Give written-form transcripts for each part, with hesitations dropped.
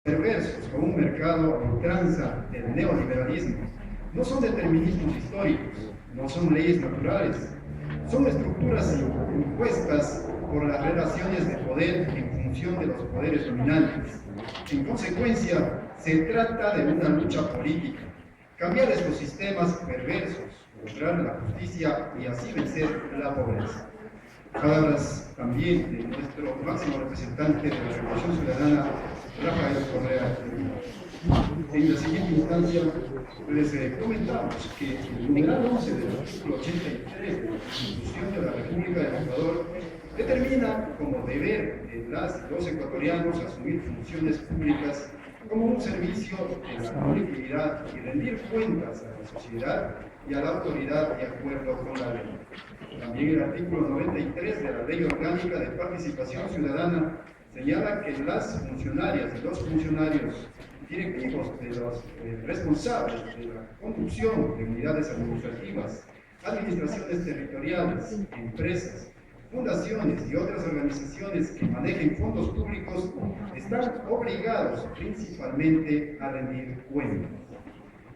perversos con un mercado a ultranza del neoliberalismo no son determinismos históricos, no son leyes naturales, son estructuras impuestas por las relaciones de poder en función de los poderes dominantes. En consecuencia, se trata de una lucha política, cambiar estos sistemas perversos, lograr la justicia y así vencer la pobreza. Palabras también de nuestro máximo representante de la Revolución Ciudadana, Rafael Correa. En la siguiente instancia, les comentamos que el numeral 11 del artículo 83 de la Constitución de la República del Ecuador determina como deber de las y los ecuatorianos asumir funciones públicas como un servicio de la colectividad y rendir cuentas a la sociedad y a la autoridad de acuerdo con la ley. También el artículo 93 de la Ley Orgánica de Participación Ciudadana señala que las funcionarias y los funcionarios directivos de los responsables de la conducción de unidades administrativas, administraciones territoriales, empresas, fundaciones y otras organizaciones que manejen fondos públicos están obligados principalmente a rendir cuentas.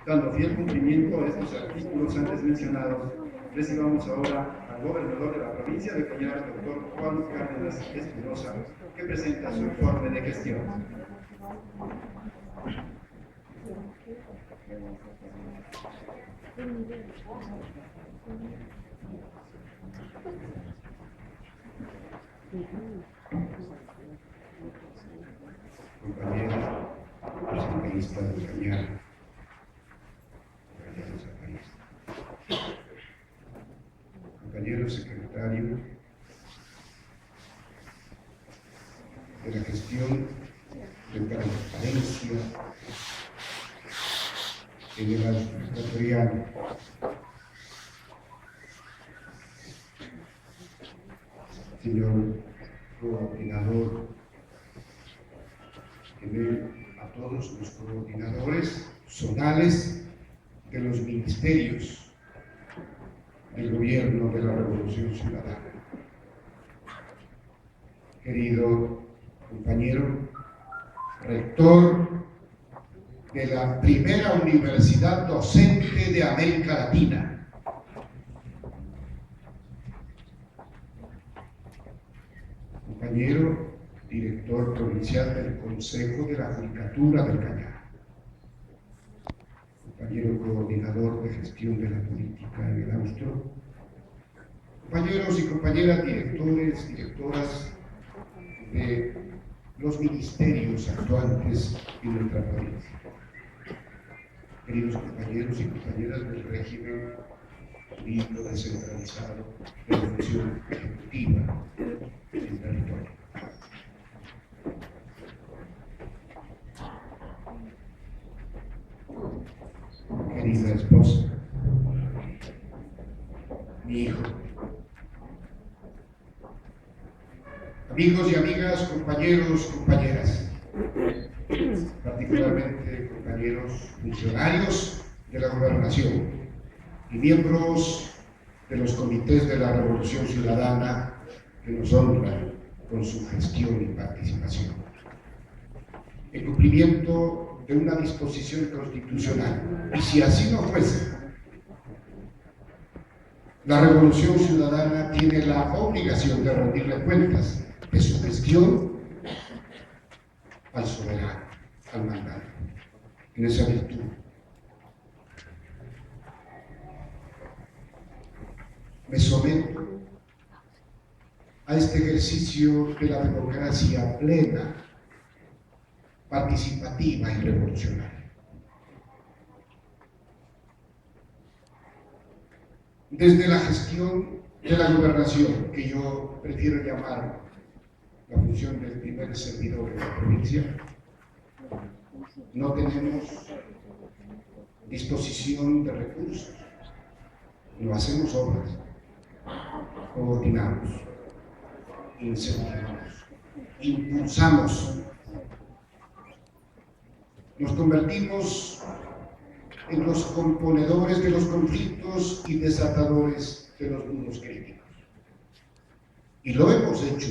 Dando fiel cumplimiento a estos artículos antes mencionados, recibamos ahora al gobernador de la provincia de Cañar, doctor Juan Cárdenas Espinosa, que presenta su informe de gestión. Compañeros, asambleístas de Cañar, compañero secretario de la gestión de transparencia en el Austro ecuatoriano, señor coordinador, a todos los coordinadores zonales de los ministerios del gobierno de la Revolución Ciudadana. Querido compañero, rector de la primera universidad docente de América Latina, compañero director provincial del Consejo de la Judicatura del Cañar, compañero coordinador de gestión de la política en el Austro, compañeros y compañeras directores, directoras de los ministerios actuantes en nuestra provincia, queridos compañeros y compañeras del régimen jurídico descentralizado de la función ejecutiva del territorio. Querida esposa, mi hijo, amigos y amigas, compañeros, compañeras, particularmente compañeros funcionarios de la gobernación y miembros de los comités de la Revolución Ciudadana que nos honran con su gestión y participación. En cumplimiento de una disposición constitucional, y si así no fuese, la Revolución Ciudadana tiene la obligación de rendirle cuentas de su gestión al soberano, al mandato, en esa virtud. Me someto a este ejercicio de la democracia plena, participativa y revolucionaria. Desde la gestión de la gobernación, que yo prefiero llamar la función del primer servidor de la provincia, no tenemos disposición de recursos, no hacemos obras, coordinamos, incentivamos, impulsamos. Nos convertimos en los componedores de los conflictos y desatadores de los mundos críticos. Y lo hemos hecho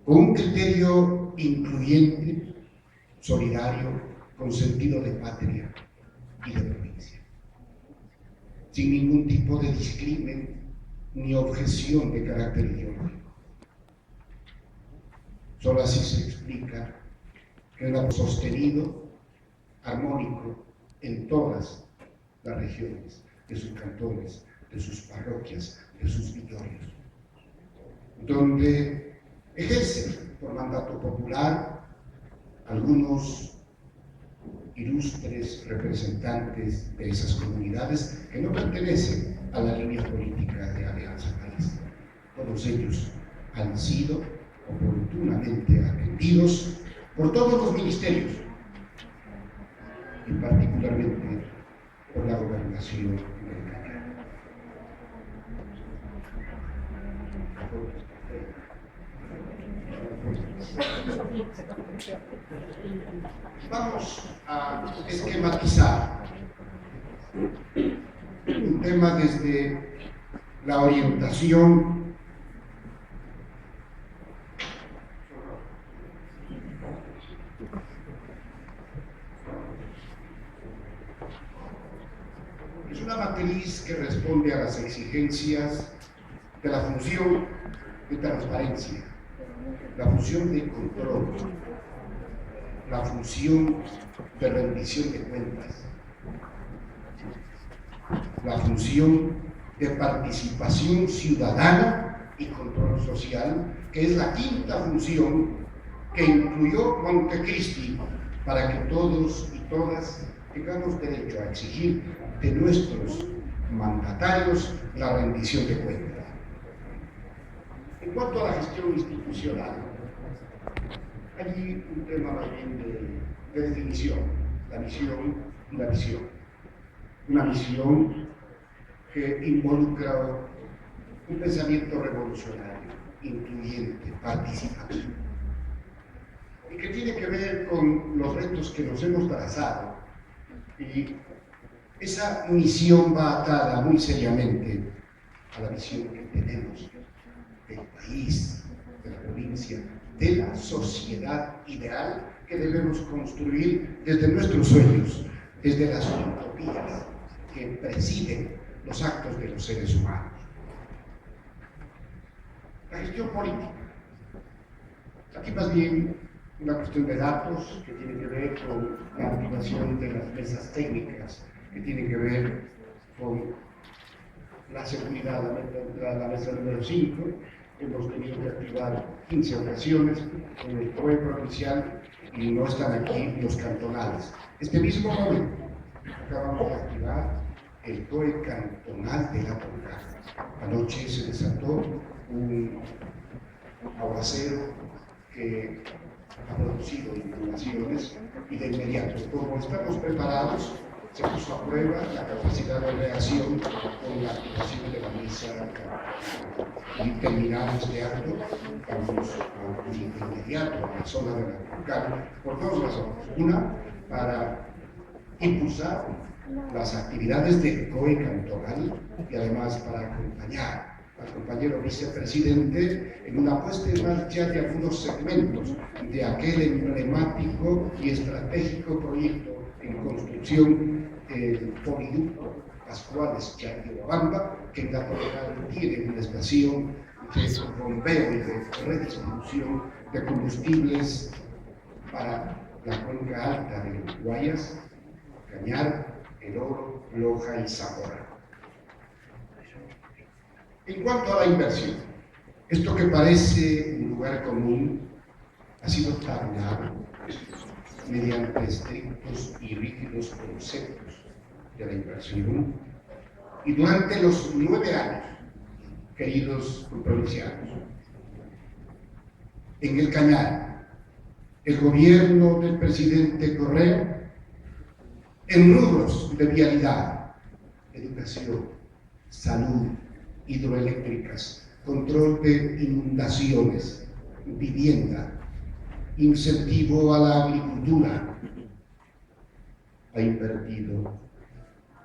con un criterio incluyente, solidario, con sentido de patria y de provincia, sin ningún tipo de discrimen ni objeción de carácter ideológico. Solo así se explica que era sostenido, armónico en todas las regiones, de sus cantones, de sus parroquias, de sus victorios, donde ejercen por mandato popular algunos ilustres representantes de esas comunidades que no pertenecen a la línea política de Alianza País. Todos ellos han sido oportunamente atendidos por todos los ministerios, y particularmente por la gobernación del Cañar. Vamos a esquematizar un tema desde la orientación es una matriz que responde a las exigencias de la función de transparencia, la función de control, la función de rendición de cuentas, la función de participación ciudadana y control social, que es la quinta función que incluyó Montecristi para que todos y todas tengamos derecho a exigir de nuestros mandatarios la rendición de cuentas. En cuanto a la gestión institucional, hay un tema más bien de definición, la misión y la visión. Una misión que involucra un pensamiento revolucionario, incluyente, participativo, y que tiene que ver con los retos que nos hemos trazado. Y esa misión va atada muy seriamente a la visión que tenemos del país, de la provincia, de la sociedad ideal que debemos construir desde nuestros sueños, desde las utopías que presiden los actos de los seres humanos. La gestión política. Aquí más bien una cuestión de datos que tiene que ver con la activación de las mesas técnicas, que tiene que ver con la seguridad, la mesa número 5. Hemos tenido que activar 15 ocasiones con el COE provincial y no están aquí los cantonales. Este mismo momento acabamos de activar el COE cantonal de la Toncaca. Anoche se desató un aguacero que ha producido inundaciones y de inmediato, como estamos preparados, se puso a prueba la capacidad de reacción con la activación de la mesa y terminamos este acto, vamos a inmediato a la zona de la Toncaca por dos razones. Una, para impulsar las actividades del COE cantonal y además para acompañar al compañero vicepresidente en una puesta en marcha de algunos segmentos de aquel emblemático y estratégico proyecto en construcción, el poliducto Pascuales Chayhuabamba, que en la Toncaca tiene una estación de bombeo y de redistribución de combustibles para la cuenca alta de Guayas, Cañar, El Oro, Loja y Zamora. En cuanto a la inversión, esto que parece un lugar común ha sido tabulado mediante estrictos y rígidos conceptos de la inversión, y durante los 9 años, queridos provincianos, en el Cañar, el gobierno del presidente Correa, en rubros de vialidad, educación, salud, hidroeléctricas, control de inundaciones, vivienda, incentivo a la agricultura, ha invertido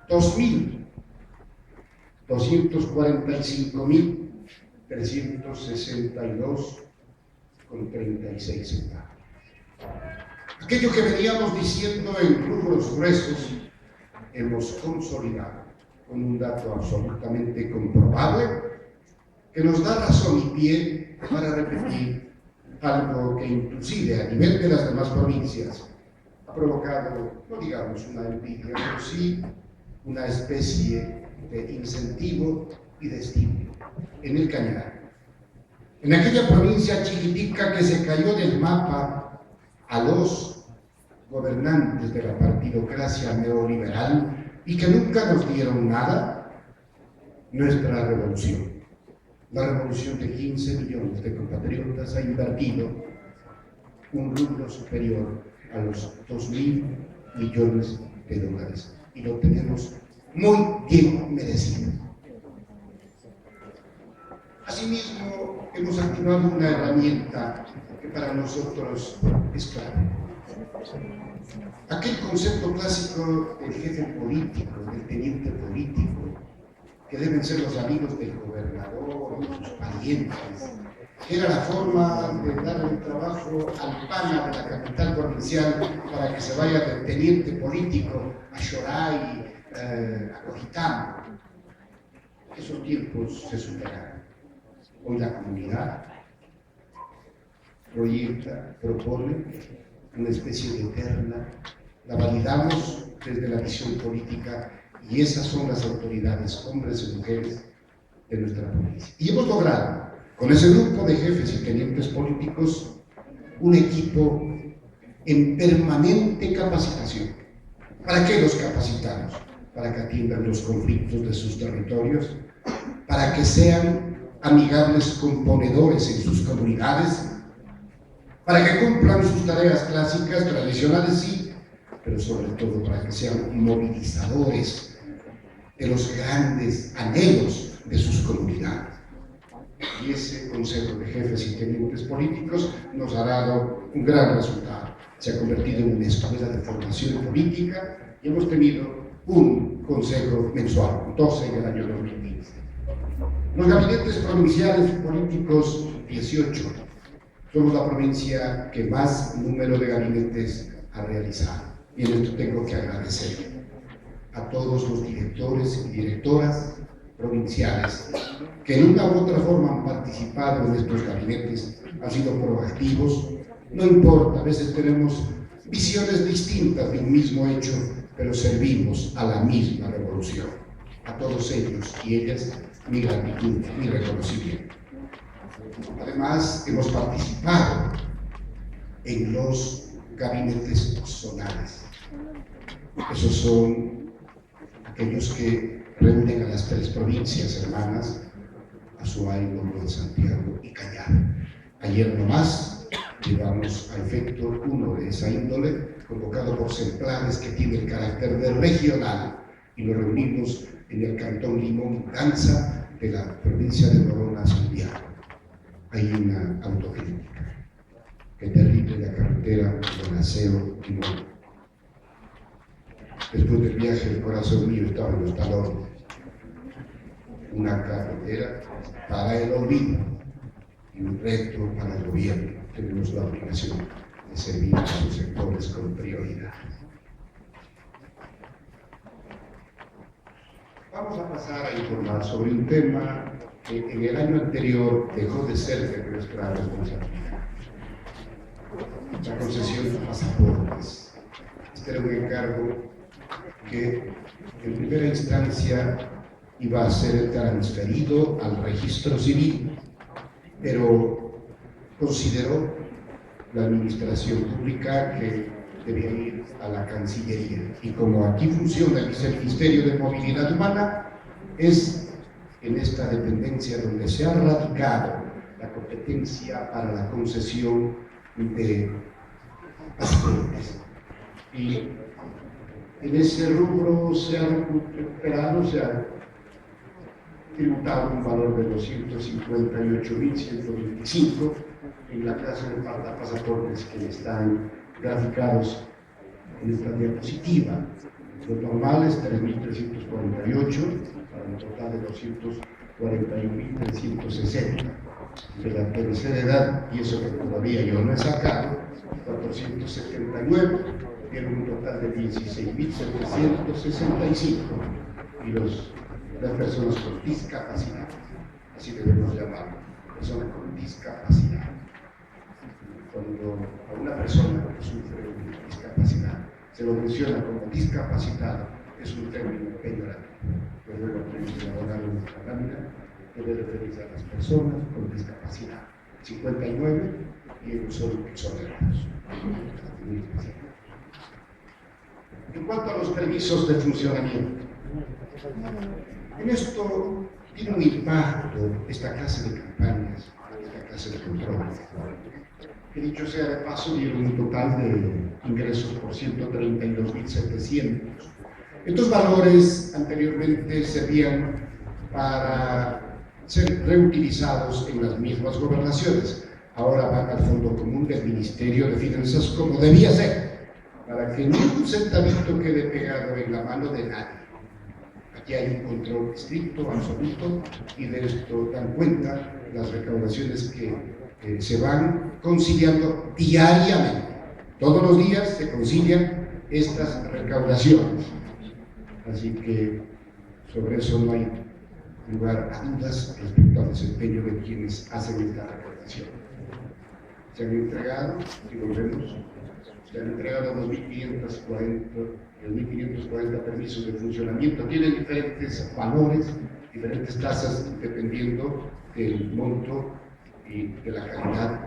2.245.362,5 con 36 centavos. Aquello que veníamos diciendo en rubros gruesos, hemos consolidado con un dato absolutamente comprobable que nos da razón y pie para repetir algo que inclusive a nivel de las demás provincias ha provocado, no digamos una envidia, pero sí una especie de incentivo y de estímulo en el Cañar. En aquella provincia chiquitica que se cayó del mapa a los gobernantes de la partidocracia neoliberal y que nunca nos dieron nada, nuestra revolución, la revolución de 15 millones de compatriotas, ha invertido un rubro superior a los 2.000 millones de dólares y lo tenemos muy bien merecido. Asimismo, hemos activado una herramienta que para nosotros es clave. Aquel concepto clásico del jefe político, del teniente político, que deben ser los amigos del gobernador, sus parientes, era la forma de dar el trabajo al pana de la capital provincial para que se vaya del teniente político a Xoray, a Cojitamo. Esos tiempos se superaron. Hoy la comunidad proyecta, propone una especie de terna, la validamos desde la visión política y esas son las autoridades, hombres y mujeres de nuestra provincia. Y hemos logrado, con ese grupo de jefes y tenientes políticos, un equipo en permanente capacitación. ¿Para qué los capacitamos? Para que atiendan los conflictos de sus territorios, para que sean amigables componedores en sus comunidades, para que cumplan sus tareas clásicas, tradicionales, sí, pero sobre todo para que sean movilizadores de los grandes anhelos de sus comunidades. Y ese Consejo de Jefes y Tenientes Políticos nos ha dado un gran resultado. Se ha convertido en una escuela de formación política y hemos tenido un consejo mensual, 12 en el año 2015. Los gabinetes provinciales políticos, 18. Somos la provincia que más número de gabinetes ha realizado. Y en esto tengo que agradecer a todos los directores y directoras provinciales que en una u otra forma han participado en estos gabinetes, han sido proactivos. No importa, a veces tenemos visiones distintas de un mismo hecho, pero servimos a la misma revolución. A todos ellos y ellas, mi gratitud, mi reconocimiento. Además, hemos participado en los gabinetes zonales. Esos son aquellos que reúnen a las 3 provincias hermanas, Azuay, Lobo, Santiago y Cañar. Ayer nomás llevamos a efecto uno de esa índole, convocado por Semplanes, que tiene el carácter de regional, y nos reunimos en el cantón Limón Danza de la provincia de Morona, Santiago. Hay una autocrítica. Qué terrible la carretera Bonaseo Limón. Después del viaje, el corazón mío estaba en los talones. Una carretera para el olvido y un reto para el gobierno. Tenemos la obligación de servir a sus sectores con prioridad. Vamos a pasar a informar sobre un tema que en el año anterior dejó de ser de nuestra responsabilidad. La concesión de pasaportes. Este era un encargo que en primera instancia iba a ser transferido al registro civil, pero consideró la administración pública que debía ir a la Cancillería. Y como aquí funciona el Viceministerio de Movilidad Humana, es en esta dependencia donde se ha radicado la competencia para la concesión de pasaportes. Y en ese rubro se ha recuperado, se ha tributado un valor de 258.125 en la clase de pasaportes que están graficados en esta diapositiva. Los normales 3.348 para un total de 241.360. de la tercera edad, y eso que todavía yo no he sacado, 479, tiene un total de 16.765, y las personas con discapacidad, así debemos llamarlo, personas con discapacidad. Cuando a una persona que sufre de discapacidad se lo menciona como discapacitado, es un término peyorativo. Pero luego tenemos que elaborar una lámina debe referirse a las personas con discapacidad. 59 y ellos son exonerados. En cuanto a los permisos de funcionamiento, en esto tiene un impacto esta clase de campañas, esta clase de controles. Que dicho sea de paso, dieron un total de ingresos por 132.700. Estos valores anteriormente servían para ser reutilizados en las mismas gobernaciones. Ahora van al Fondo Común del Ministerio de Finanzas como debía ser, para que ni un centavito quede pegado en la mano de nadie. Aquí hay un control estricto, absoluto, y de esto dan cuenta las recaudaciones que se van conciliando diariamente. Todos los días se concilian estas recaudaciones. Así que sobre eso no hay lugar a dudas respecto al desempeño de quienes hacen esta recaudación. Se han entregado, si volvemos, se han entregado 2.540 permisos de funcionamiento. Tienen diferentes valores, diferentes tasas, dependiendo del monto y de la calidad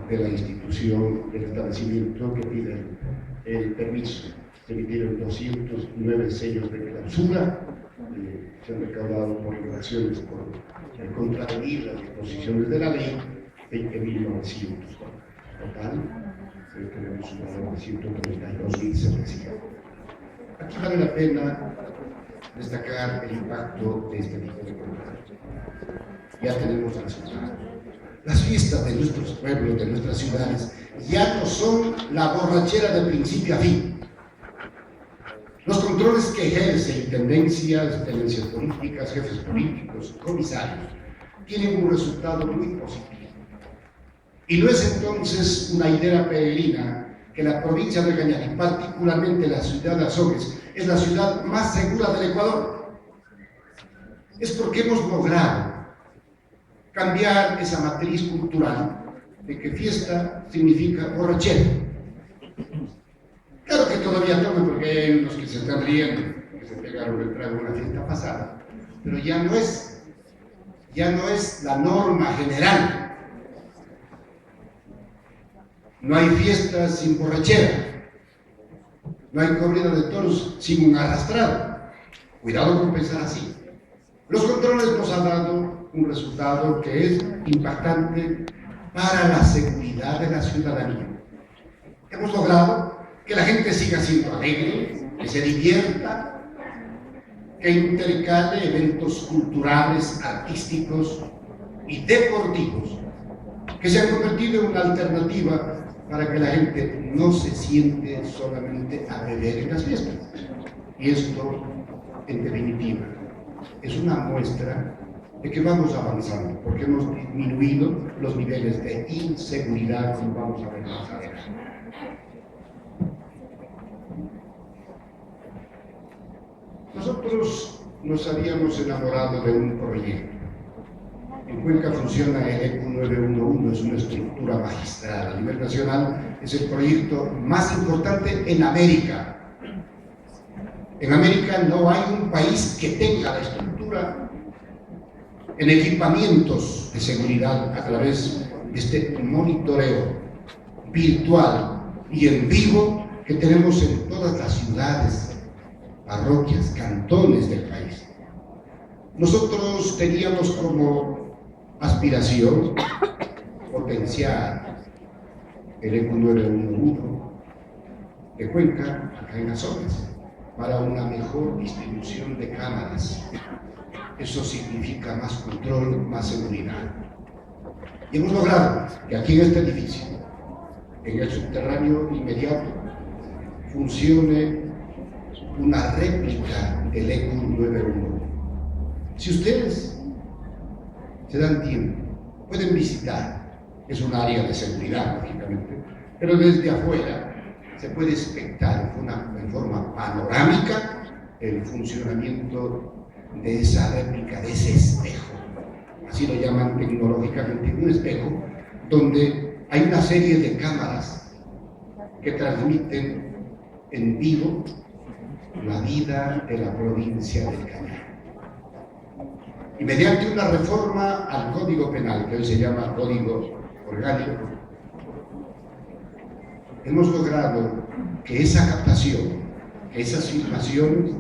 de la institución, del establecimiento que pide el permiso. Se emitieron 209 sellos de clausura, se han recaudado por infracciones por contravenir las disposiciones de la ley, 20.900. Total, tenemos un valor de 132.700. Aquí vale la pena destacar el impacto de este tipo de contratos. Ya tenemos resultados. Las fiestas de nuestros pueblos, de nuestras ciudades, ya no son la borrachera de principio a fin. Los controles que ejercen tenencias políticas, jefes políticos, comisarios, tienen un resultado muy positivo. Y no es entonces una idea peregrina que la provincia de Cañar, y particularmente la ciudad de Azogues, es la ciudad más segura del Ecuador. Es porque hemos logrado cambiar esa matriz cultural de que fiesta significa borrachera. Claro que todavía toman, porque hay unos que se están riendo, que se pegaron el trago en una fiesta pasada, pero ya no es la norma general. No hay fiestas sin borrachera, no hay corrida de toros sin un arrastrado. Cuidado con pensar así. Los controles nos han dado un resultado que es impactante para la seguridad de la ciudadanía. Hemos logrado que la gente siga siendo alegre, que se divierta, que intercale eventos culturales, artísticos y deportivos que se han convertido en una alternativa para que la gente no se siente solamente a beber en las fiestas. Y esto, en definitiva, es una muestra de que vamos avanzando, porque hemos disminuido los niveles de inseguridad, como vamos a ver más adelante. Nosotros nos habíamos enamorado de un proyecto. En Cuenca funciona el ECU 911, es una estructura magistral. A nivel nacional es el proyecto más importante en América. En América no hay un país que tenga la estructura en equipamientos de seguridad a través de este monitoreo virtual y en vivo que tenemos en todas las ciudades, parroquias, cantones del país. Nosotros teníamos como aspiración potenciar el ECU 911 de Cuenca, acá en Azogues, para una mejor distribución de cámaras. Eso significa más control, más seguridad. Y hemos logrado que aquí en este edificio, en el subterráneo inmediato, funcione una réplica del ECU 911. Si ustedes se dan tiempo, pueden visitar. Es un área de seguridad, lógicamente, pero desde afuera se puede espectar en forma panorámica el funcionamiento de esa réplica, de ese espejo. Así lo llaman tecnológicamente, un espejo donde hay una serie de cámaras que transmiten en vivo la vida de la provincia del Cañar. Y mediante una reforma al Código Penal, que hoy se llama Código Orgánico, hemos logrado que esa captación, que esas filmaciones,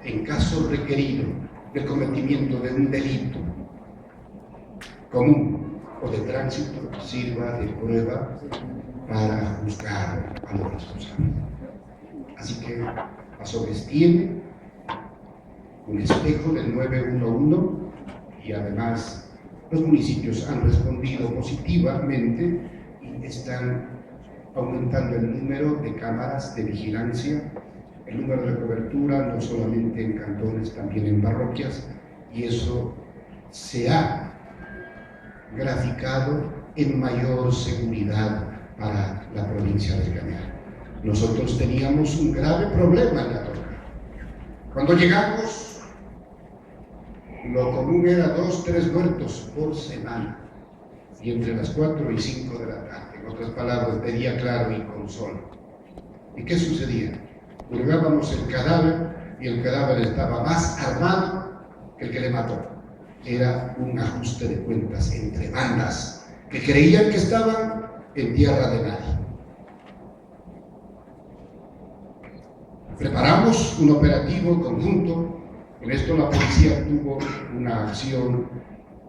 en caso requerido del cometimiento de un delito común o de tránsito, sirva de prueba para juzgar a los responsables. Así que Azogues tiene un espejo del 911 y además los municipios han respondido positivamente y están aumentando el número de cámaras de vigilancia, el número de cobertura, no solamente en cantones, también en parroquias, y eso se ha graficado en mayor seguridad para la provincia del Cañar. Nosotros teníamos un grave problema en la Torca. Cuando llegamos, lo común era 2 o 3 muertos por semana, y entre las 4 y 5 de la tarde, en otras palabras, de día claro y con sol. ¿Y qué sucedía? Hurgábamos el cadáver y el cadáver estaba más armado que el que le mató. Era un ajuste de cuentas entre bandas que creían que estaban en tierra de nadie. Preparamos un operativo conjunto. En esto la policía tuvo una acción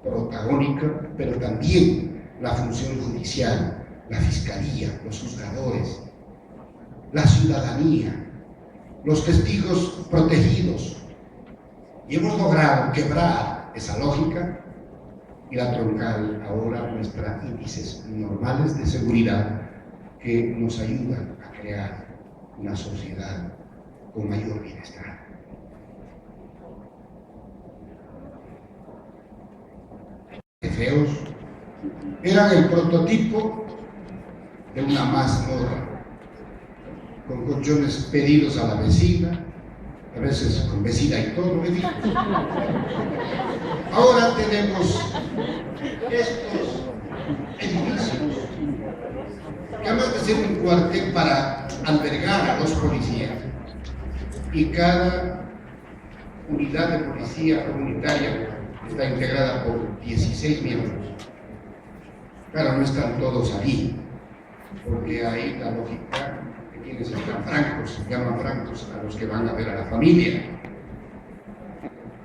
protagónica, pero también la función judicial, la fiscalía, los juzgadores, la ciudadanía, los testigos protegidos. Y hemos logrado quebrar esa lógica y la Troncal ahora muestra índices normales de seguridad que nos ayudan a crear una sociedad con mayor bienestar. Feos eran el prototipo de una mazmorra, con colchones pedidos a la vecina, a veces con vecina y todo, Ahora tenemos estos edificios que además de ser un cuartel para albergar a los policías, y cada unidad de policía comunitaria está integrada por 16 miembros. Claro, no están todos allí, porque hay la lógica de quienes están francos, se llaman francos a los que van a ver a la familia,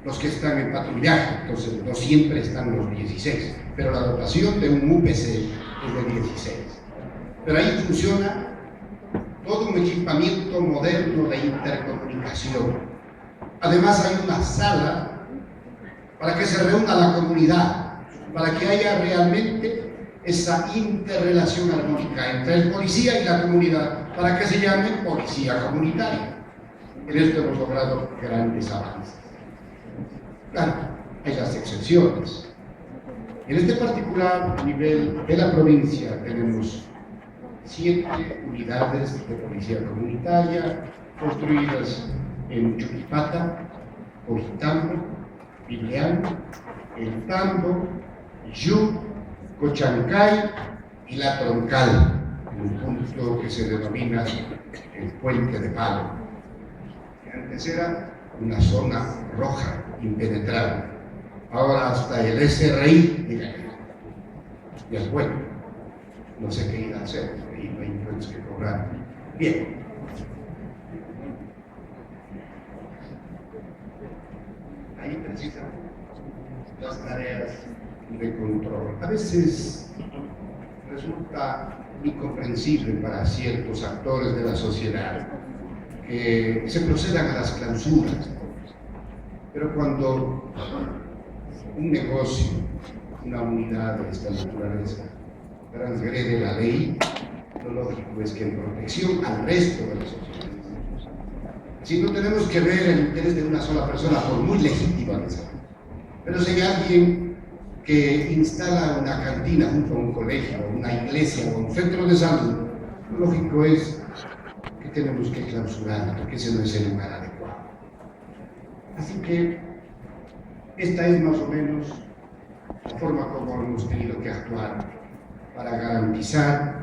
los que están en patrullaje, entonces no siempre están los 16, pero la dotación de un UPC es de 16. Pero ahí funciona todo un equipamiento moderno de intercomunicación. Además hay una sala para que se reúna la comunidad, para que haya realmente esa interrelación armónica entre el policía y la comunidad, para que se llame policía comunitaria. En esto hemos logrado grandes avances. Claro, hay las excepciones. En este particular nivel de la provincia tenemos 7 unidades de policía comunitaria construidas en Chuquipata, Ojitambo, Pileán, El Tambo, Yu, Cochancay y La Troncal, en un punto que se denomina el Puente de Palo, que antes era una zona roja, impenetrable. Ahora hasta el SRI, mira, ya es bueno, no sé qué ir a hacer, ahí no hay impuestos que cobrar. Bien. Ahí precisan las tareas de control. A veces resulta incomprensible para ciertos actores de la sociedad que se procedan a las clausuras, pero cuando un negocio, una unidad de esta naturaleza transgrede la ley, lo lógico es que en protección al resto de la sociedad, si no tenemos que ver el interés de una sola persona, por muy legítima que sea, pero si hay alguien que instala una cantina junto a un colegio, una iglesia o un centro de salud, lo lógico es que tenemos que clausurar, porque ese no es el lugar adecuado. Así que esta es más o menos la forma como hemos tenido que actuar para garantizar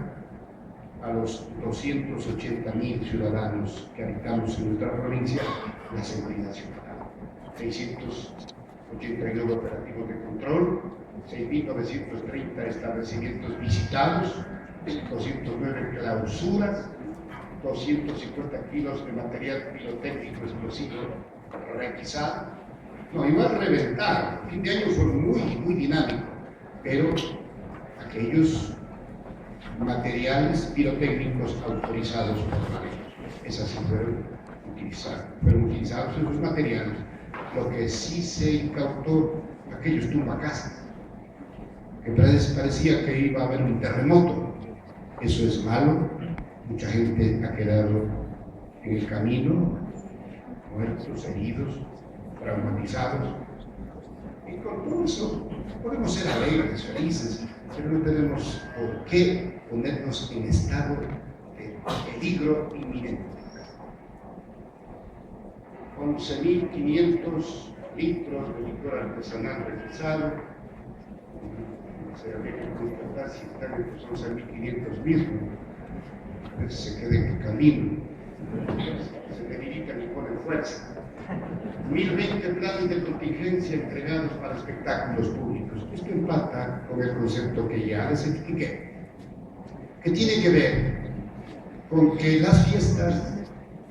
a los 280.000 ciudadanos que habitamos en nuestra provincia la seguridad ciudadana. 689 operativos de control, 6.930 establecimientos visitados, 209 clausuras, 250 kilos de material pirotécnico explosivo requisado. No, igual reventado. El fin de año fue muy dinámico, pero aquellos materiales pirotécnicos autorizados por la ley, esas sí fueron utilizados esos materiales. Lo que sí se incautó, aquellos tumbacasas, que parecía que iba a haber un terremoto. Eso es malo, mucha gente ha quedado en el camino, muertos, heridos, traumatizados, y con todo eso podemos ser alegres, felices, pero no tenemos por qué ponernos en estado de peligro inminente. 11.500 litros de licor artesanal requisado. No sé, habría que constatar si están en los 11.500 mismos. A veces se queda en el camino, se debilitan y ponen fuerza. 1.020 planes de contingencia entregados para espectáculos públicos. Esto empata con el concepto que ya les expliqué, que tiene que ver con que las fiestas,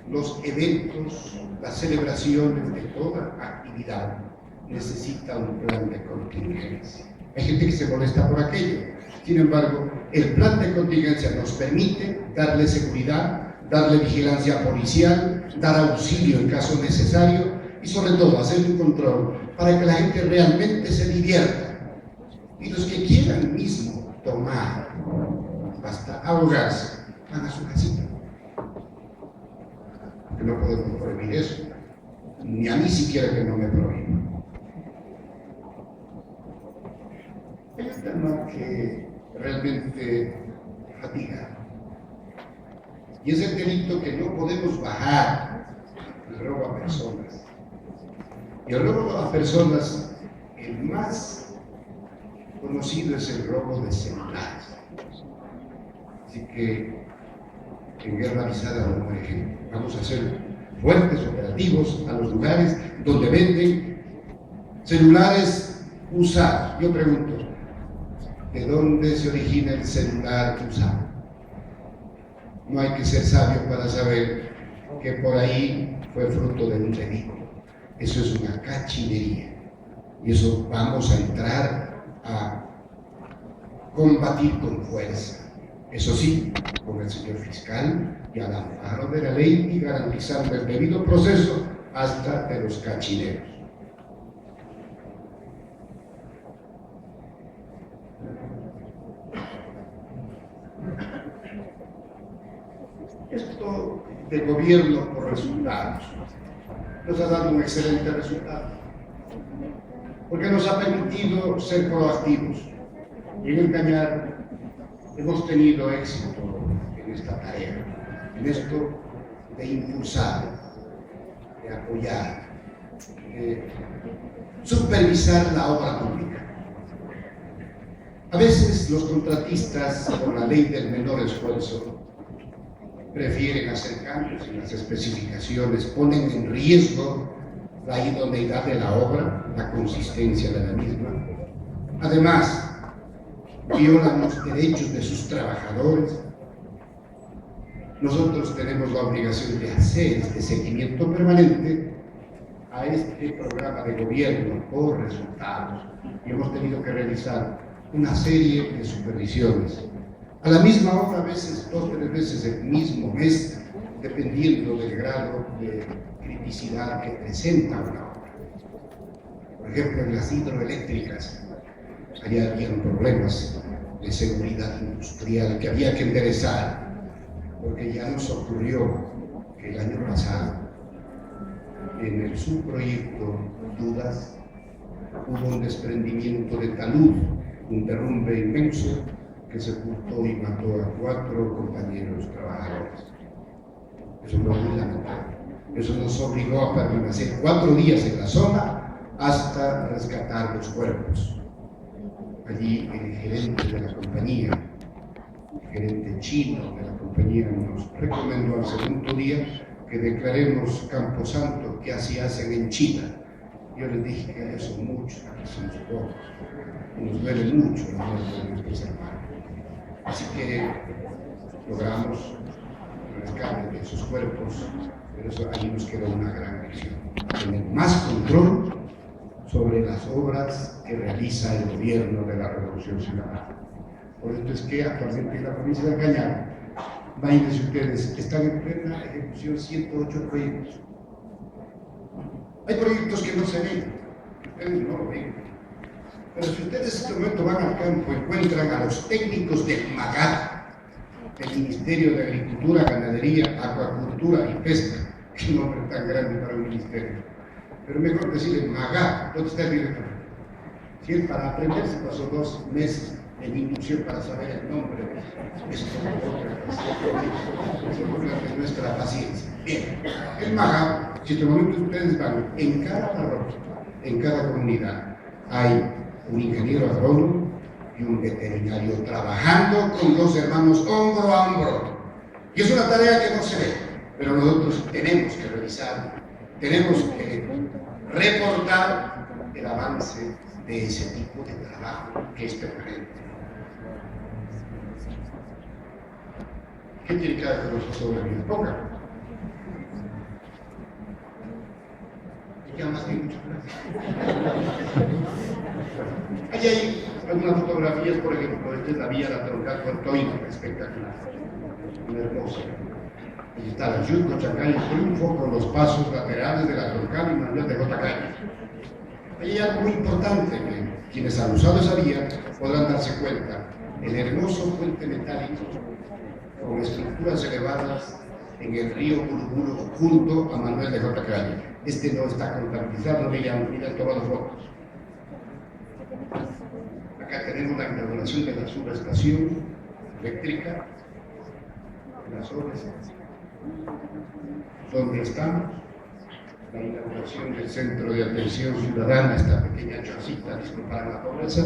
los eventos, las celebraciones de toda actividad necesitan un plan de contingencia. Hay gente que se molesta por aquello. Sin embargo, el plan de contingencia nos permite darle seguridad, darle vigilancia policial, dar auxilio en caso necesario y sobre todo hacer un control para que la gente realmente se divierta. Y los que quieran mismo tomar hasta ahogarse, van a su casita. Que no podemos prohibir eso, ni a mí siquiera que no me prohíba. Hay un tema que realmente fatiga, y es el delito que no podemos bajar, el robo a personas. Y el robo a personas, el más conocido es el robo de celulares. Así que en guerra avisada no muere gente. Vamos a hacer fuertes operativos a los lugares donde venden celulares usados. Yo pregunto, ¿de dónde se origina el celular usado? No hay que ser sabio para saber que por ahí fue fruto de un delito. Eso es una cachinería. Y eso vamos a entrar a combatir con fuerza. Eso sí, con el señor fiscal y al amparo de la ley y garantizando el debido proceso hasta de los cachineros. Esto de gobierno por resultados nos ha dado un excelente resultado, porque nos ha permitido ser proactivos y en el Cañar hemos tenido éxito en esta tarea, en esto de impulsar, de apoyar, de supervisar la obra pública. A veces los contratistas, por la ley del menor esfuerzo, prefieren hacer cambios en las especificaciones, ponen en riesgo la idoneidad de la obra, la consistencia de la misma. Además, violan los derechos de sus trabajadores. Nosotros tenemos la obligación de hacer este seguimiento permanente a este programa de gobierno por resultados y hemos tenido que realizar una serie de supervisiones. A la misma hora, a veces 2 o 3 veces el mismo mes, dependiendo del grado de criticidad que presenta una obra. Por ejemplo, en las hidroeléctricas, allá habían problemas de seguridad industrial que había que enderezar, porque ya nos ocurrió que el año pasado, en el subproyecto Dudas, hubo un desprendimiento de talud, un derrumbe inmenso que sepultó y mató a 4 compañeros trabajadores. Eso fue muy lamentable. Eso nos obligó a permanecer 4 días en la zona hasta rescatar los cuerpos. Allí el gerente de la compañía, el gerente chino de la compañía, nos recomendó al segundo día que declaremos Camposanto, que así hacen en China. Yo les dije que allá son muchos, aquí somos pocos, y nos duele mucho la muerte de nuestros hermanos. Así que logramos el rescate de esos cuerpos, pero eso ahí nos quedó una gran lección: tener más control sobre las obras que realiza el gobierno de la Revolución Ciudadana. Por esto es que actualmente en la provincia de Cañar, imagínense ustedes, están en plena ejecución 108 proyectos. Hay proyectos que no se ven, ustedes no lo ven. Pero si ustedes en este momento van al campo, encuentran a los técnicos del MAGAT, del Ministerio de Agricultura, Ganadería, Acuacultura y Pesca, que nombre tan grande para un ministerio. Pero mejor decirle MAGAT, ¿dónde está el director? Si él para aprender se pasó 2 meses en inducción para saber el nombre, esto se burla de nuestra paciencia. Bien, el MAGAT, si en este momento ustedes van, en cada parroquia, en cada comunidad, hay un ingeniero agrónomo y un veterinario trabajando con los hermanos hombro a hombro. Y es una tarea que no se ve, pero nosotros tenemos que revisar, tenemos que reportar el avance de ese tipo de trabajo que es permanente. ¿Qué quiere que haga con los sobrevivientes? Ponga. Ya más bien, muchas gracias. Allí hay algunas fotografías, por ejemplo, esta es la vía La Troncal Puertoino, espectacular, una hermosa. Allí está la Yutco, Chacay, el triunfo con los pasos laterales de La Troncal y Manuel de J. Calle. Allí hay algo muy importante que quienes han usado esa vía podrán darse cuenta: el hermoso puente metálico con estructuras elevadas en el río Uruburu junto a Manuel de J. Calle. Este no está contabilizado, ni le han tomado fotos. Acá tenemos la inauguración de la subestación eléctrica, las obras, donde estamos, la inauguración del Centro de Atención Ciudadana, esta pequeña chocita, disculpar la pobreza,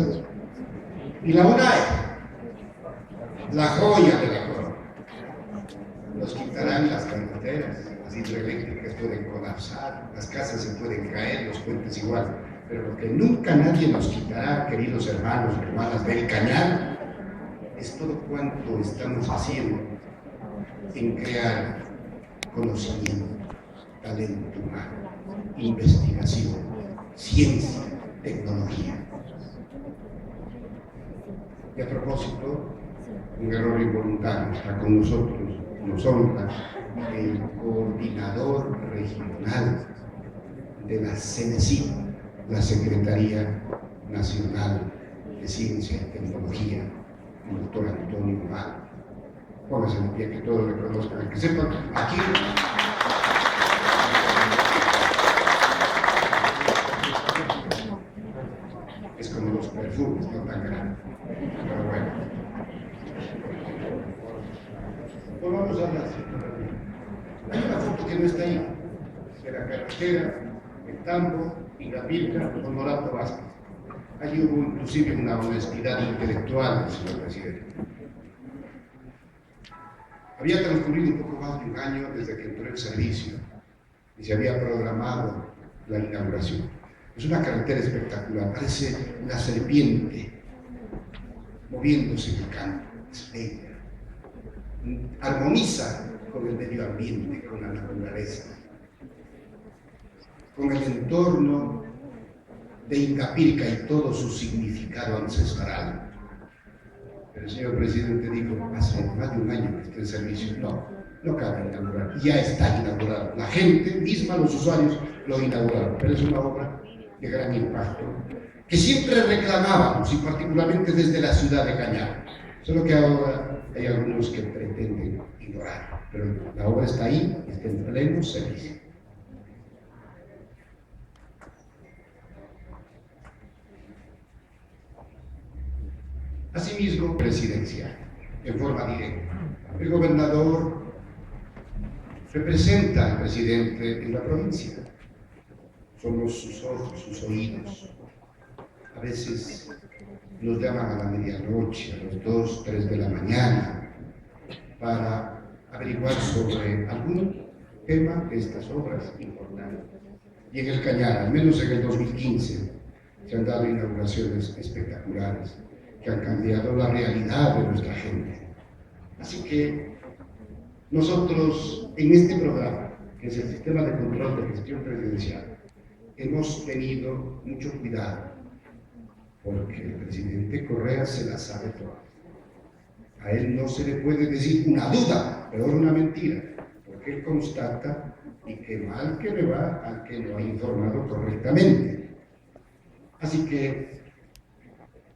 y la UNAE, la joya de la corona. Nos quitarán las carreteras, las hidroeléctricas pueden colapsar, las casas se pueden caer, los puentes igual. Pero lo que nunca nadie nos quitará, queridos hermanos y hermanas del Cañar, es todo cuanto estamos haciendo en crear conocimiento, talento humano, investigación, ciencia, tecnología. Y a propósito, un error involuntario, está con nosotros, nos honra el coordinador regional de la CENESID, la Secretaría Nacional de Ciencia y Tecnología, el doctor Antonio Humano. Póngase en pie, que todos le conozcan, que sepan, aquí es como los perfumes, no tan grandes, pero bueno. Pues vamos a hablar. Hay una foto que no está ahí, de la carretera, el Tambo y la Pirca con Morato Vázquez. Allí hubo inclusive una honestidad intelectual, señor presidente. Había transcurrido un poco más de un año desde que entró el servicio y se había programado la inauguración. Es una carretera espectacular, parece una serpiente moviéndose en el campo, es bella. Armoniza con el medio ambiente, con la naturaleza, con el entorno de Incapirca y todo su significado ancestral. Pero el señor presidente dijo, hace más de un año que está en servicio, no cabe inaugurar, ya está inaugurado. La gente misma, los usuarios, lo inauguraron, pero es una obra de gran impacto, que siempre reclamábamos, y particularmente desde la ciudad de Cañar, solo que ahora hay algunos que pretenden ignorar, pero la obra está ahí, está en pleno servicio. asimismo presidencial, en forma directa. El gobernador representa al presidente en la provincia. Somos sus ojos, sus oídos. A veces nos llaman a la medianoche, a las 2, 3 de la mañana, para averiguar sobre algún tema de estas obras importantes. Y en el Cañar, al menos en el 2015, se han dado inauguraciones espectaculares que han cambiado la realidad de nuestra gente. Así que nosotros, en este programa, que es el Sistema de Control de Gestión Presidencial, hemos tenido mucho cuidado, porque el presidente Correa se la sabe toda. A él no se le puede decir una duda, peor una mentira, porque él constata y qué mal que le va al que lo ha informado correctamente. Así que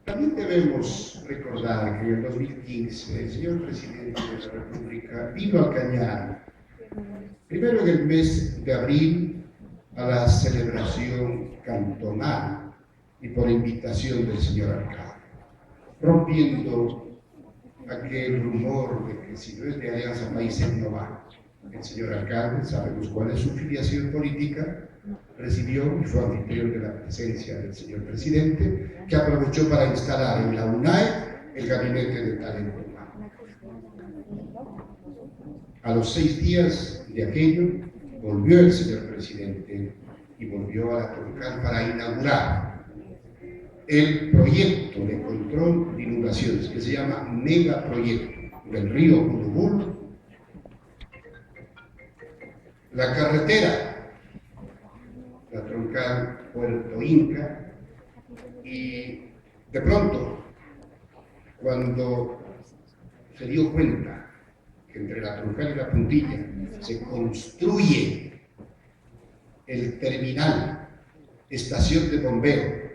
también debemos recordar que en el 2015 el señor presidente de la República vino al Cañar, primero en el mes de abril, a la celebración cantonal y por invitación del señor alcalde, rompiendo aquel rumor de que si no es de Alianza Países no va. El señor alcalde, sabemos cuál es su filiación política, recibió y fue anfitrión de la presencia del señor presidente, que aprovechó para instalar en la UNAE el gabinete de talento humano. A los 6 días de aquello, volvió el señor presidente y volvió a la Troncal para inaugurar el proyecto de control de inundaciones, que se llama megaproyecto del río Urubul, la carretera, la Troncal Puerto Inca, y de pronto, cuando se dio cuenta que entre la Troncal y la Puntilla se construye el terminal, estación de bombeo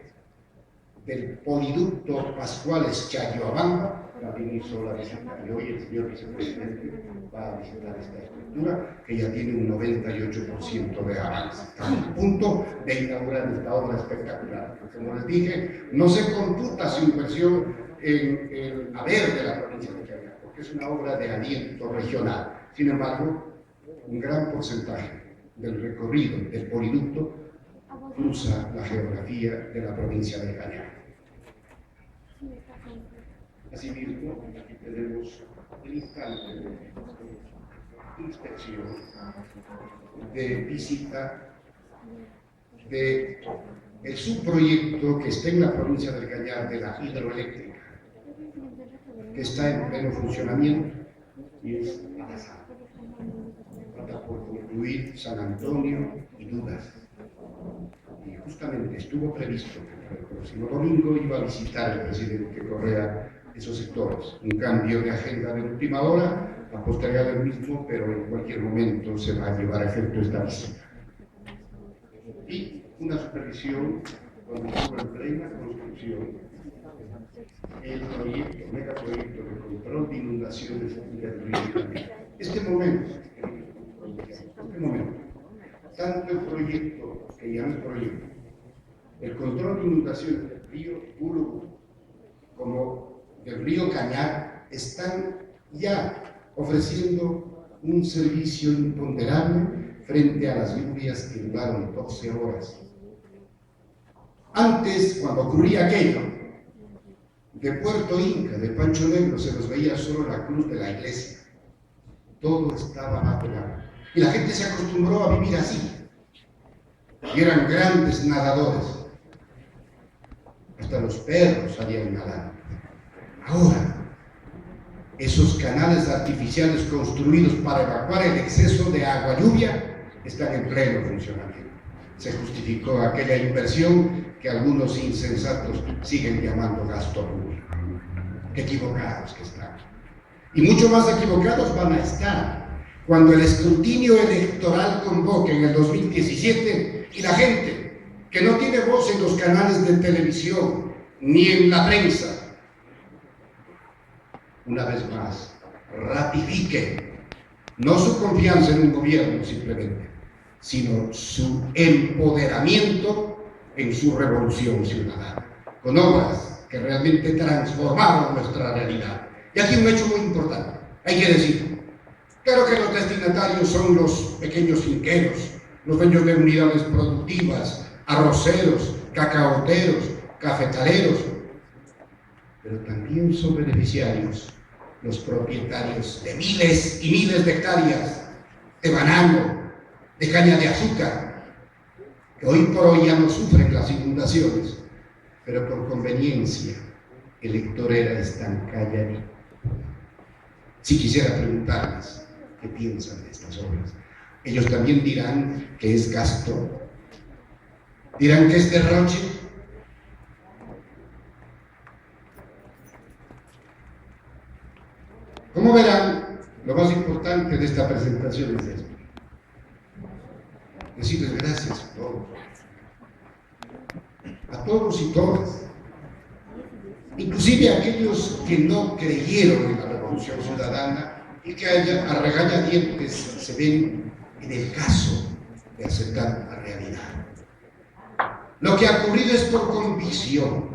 del poliducto Pascuales Chayoabamba, también hizo la visita, y hoy el señor vicepresidente va a visitar esta estructura que ya tiene un 98% de avance. Estamos a punto de inaugurar esta obra espectacular, que, como les dije, no se computa su inversión en el haber de la provincia de Cañar, porque es una obra de aliento regional. Sin embargo, un gran porcentaje del recorrido del poliducto cruza la geografía de la provincia de Cañar. Asimismo, aquí tenemos el instante de inspección, de visita de el subproyecto que está en la provincia del Cañar de la hidroeléctrica, que está en pleno funcionamiento y es avanzado. Falta por concluir San Antonio y Dudas. Y justamente estuvo previsto que para el próximo domingo iba a visitar el presidente Correa esos sectores. Un cambio de agenda de última hora ha postergado el mismo, pero en cualquier momento se va a llevar a efecto esta visita. Y una supervisión cuando estuvo en plena construcción el proyecto, megaproyecto de control de inundaciones del río Cañar. Este momento, tanto el proyecto, que ya no es proyecto, el control de inundaciones del río Urubú como del río Cañar están ya ofreciendo un servicio imponderable frente a las lluvias que duraron 12 horas. Antes, cuando ocurría aquello, de Puerto Inca, de Pancho Negro, se nos veía solo la cruz de la iglesia. Todo estaba bajo el agua. Y la gente se acostumbró a vivir así. Y eran grandes nadadores. Hasta los perros sabían nadar. Ahora, esos canales artificiales construidos para evacuar el exceso de agua lluvia están en pleno funcionamiento. Se justificó aquella inversión que algunos insensatos siguen llamando gasto público. Qué equivocados que están. Y mucho más equivocados van a estar cuando el escrutinio electoral convoque en el 2017 y la gente que no tiene voz en los canales de televisión ni en la prensa, una vez más, ratifique no su confianza en un gobierno simplemente, sino su empoderamiento en su revolución ciudadana, con obras que realmente transformaron nuestra realidad. Y aquí un hecho muy importante, hay que decirlo. Claro que los destinatarios son los pequeños finqueros, los dueños de unidades productivas, arroceros, cacaoteros, cafetaleros, pero también son beneficiarios los propietarios de miles y miles de hectáreas de banano, de caña de azúcar, que hoy por hoy ya no sufren las inundaciones, pero por conveniencia electorera están calladitos. Si quisiera preguntarles qué piensan de estas obras, ellos también dirán que es gasto, dirán que es derroche. Como verán, lo más importante de esta presentación es esto: decirles gracias a todos y todas, inclusive a aquellos que no creyeron en la Revolución Ciudadana y que a regañadientes se ven en el caso de aceptar la realidad. Lo que ha ocurrido es por convicción.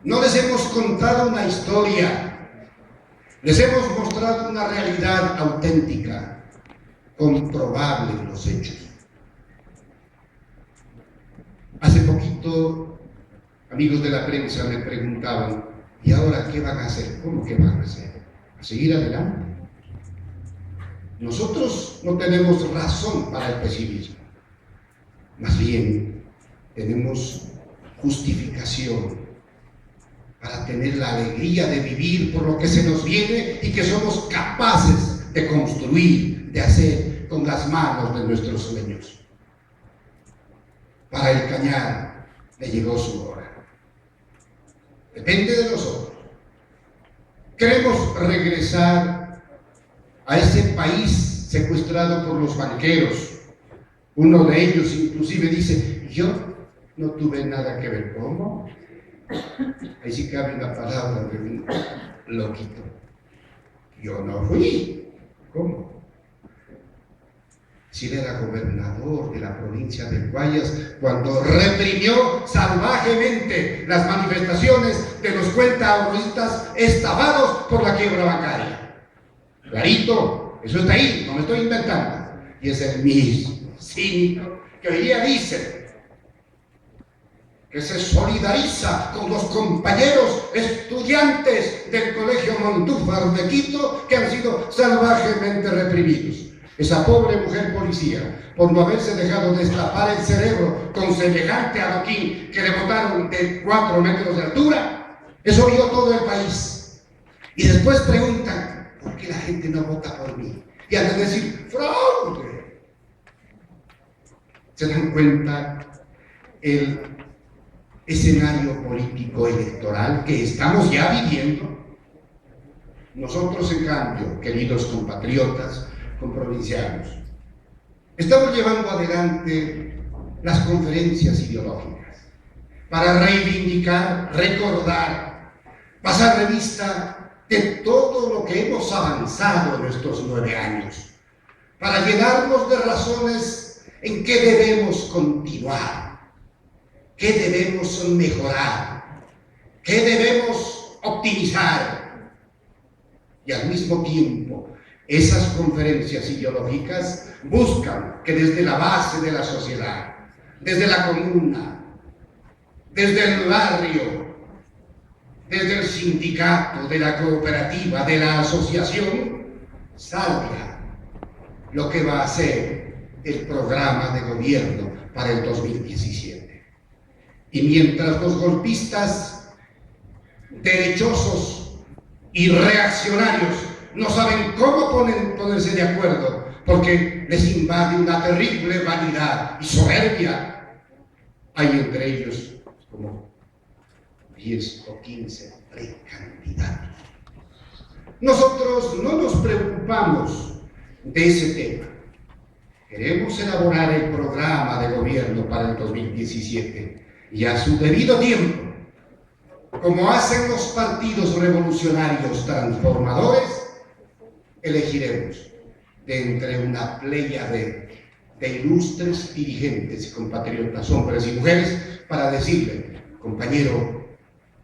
No les hemos contado una historia, les hemos mostrado una realidad auténtica, comprobable en los hechos. Hace poquito, amigos de la prensa me preguntaban: ¿y ahora qué van a hacer? ¿Cómo que van a hacer? ¿A seguir adelante? Nosotros no tenemos razón para el pesimismo, más bien tenemos justificación para tener la alegría de vivir por lo que se nos viene y que somos capaces de construir, de hacer con las manos de nuestros sueños. Para el Cañar le llegó su hora. Depende de nosotros. Queremos regresar a ese país secuestrado por los banqueros. Uno de ellos inclusive dice: yo no tuve nada que ver. ¿Cómo? Ahí sí cabe la palabra de un loquito. Yo no fui. ¿Cómo? Si él era gobernador de la provincia del Guayas cuando reprimió salvajemente las manifestaciones de los cuentahoristas estafados por la quiebra bancaria. Clarito, eso está ahí, no me estoy inventando. Y es el mismo cínico que hoy día dice que se solidariza con los compañeros estudiantes del Colegio Montúfar de Quito que han sido salvajemente reprimidos. Esa pobre mujer policía, por no haberse dejado destapar el cerebro con semejante adoquín que le botaron de 4 metros de altura, eso vio todo el país. Y después preguntan: ¿por qué la gente no vota por mí? Y han de decir: ¡fraude! ¿Se dan cuenta el escenario político electoral que estamos ya viviendo? Nosotros, en cambio, queridos compatriotas, comprovincianos, estamos llevando adelante las conferencias ideológicas para reivindicar, recordar, pasar revista de todo lo que hemos avanzado en estos 9 años, para llenarnos de razones en qué debemos continuar, qué debemos mejorar, qué debemos optimizar. Y al mismo tiempo, esas conferencias ideológicas buscan que desde la base de la sociedad, desde la comuna, desde el barrio, desde el sindicato, de la cooperativa, de la asociación, salga lo que va a ser el programa de gobierno para el 2017. Y mientras los golpistas derechosos y reaccionarios no saben cómo ponerse de acuerdo porque les invade una terrible vanidad y soberbia, hay entre ellos como 10 o 15 precandidatos. Nosotros no nos preocupamos de ese tema. Queremos elaborar el programa de gobierno para el 2017 y a su debido tiempo, como hacen los partidos revolucionarios transformadores, elegiremos de entre una pléyade de ilustres dirigentes y compatriotas, hombres y mujeres, para decirle Compañero,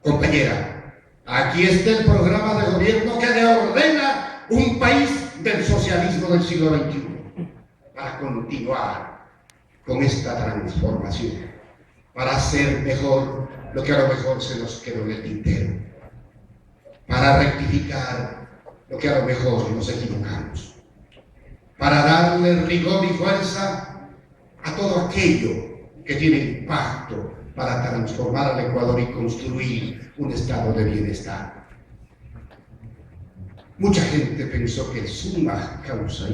compañera, aquí está el programa de gobierno que le ordena un país del socialismo del siglo XXI para continuar con esta transformación, para hacer mejor lo que a lo mejor se nos quedó en el tintero, para rectificar lo que a lo mejor nos equivocamos, para darle rigor y fuerza a todo aquello que tiene impacto para transformar al Ecuador y construir un estado de bienestar. Mucha gente pensó que el summa causa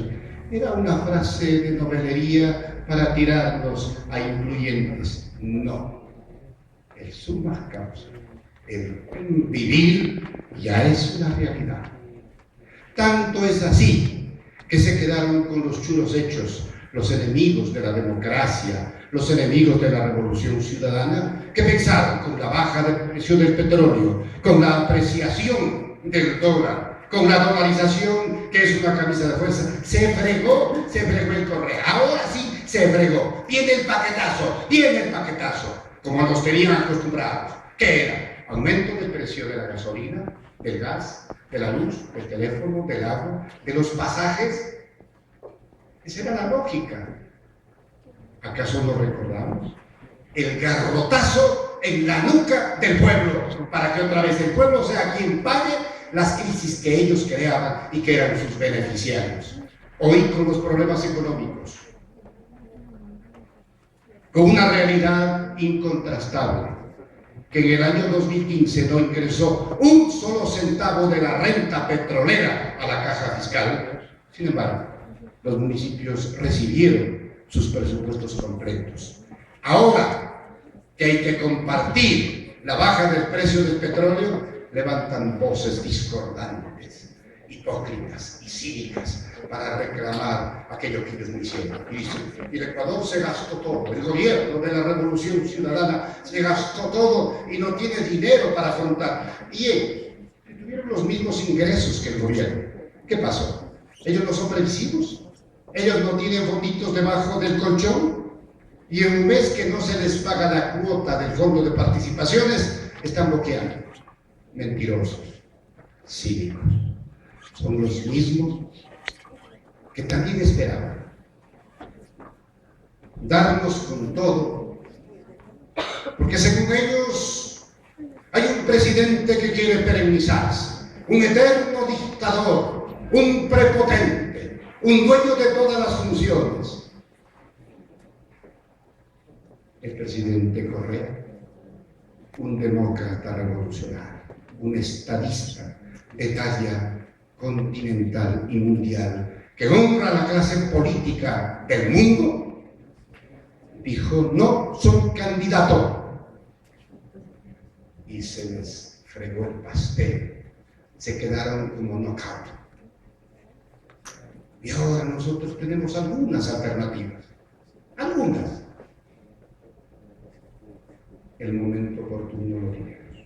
era una frase de novelería para tirarnos a influyentes. No, el summa causa, el vivir ya es una realidad. Tanto es así que se quedaron con los chulos hechos los enemigos de la democracia, los enemigos de la revolución ciudadana, que pensaron con la baja de precio del petróleo, con la apreciación del dólar, con la dolarización, que es una camisa de fuerza, se fregó el Correa. Ahora sí se fregó. Viene el paquetazo, como nos tenían acostumbrados. ¿Qué era? Aumento del precio de la gasolina, del gas, de la luz, del teléfono, del agua, de los pasajes. Esa era la lógica. ¿Acaso no recordamos? El garrotazo en la nuca del pueblo, para que otra vez el pueblo sea quien pague las crisis que ellos creaban y que eran sus beneficiarios. Hoy con los problemas económicos, con una realidad incontrastable, que en el año 2015 no ingresó un solo centavo de la renta petrolera a la caja fiscal. Sin embargo, los municipios recibieron sus presupuestos completos. Ahora que hay que compartir la baja del precio del petróleo, levantan voces discordantes, hipócritas y cínicas para reclamar aquello que ellos no hicieron. Y dicen, el Ecuador se gastó todo, el gobierno de la Revolución Ciudadana se gastó todo y no tiene dinero para afrontar. Y ellos tuvieron los mismos ingresos que el gobierno. ¿Qué pasó? ¿Ellos no son previsivos? ¿Ellos no tienen fonditos debajo del colchón? Y en un mes que no se les paga la cuota del fondo de participaciones, están bloqueando. Mentirosos, cínicos. Son los mismos que también esperaban darnos con todo, porque según ellos hay un presidente que quiere perennizarse, un eterno dictador, un prepotente, un dueño de todas las funciones. El presidente Correa, un demócrata revolucionario, un estadista de talla continental y mundial, que honra a la clase política del mundo, dijo, no son candidato. Y se les fregó el pastel, se quedaron como knockout. Y ahora nosotros tenemos algunas alternativas, algunas. El momento oportuno lo diremos.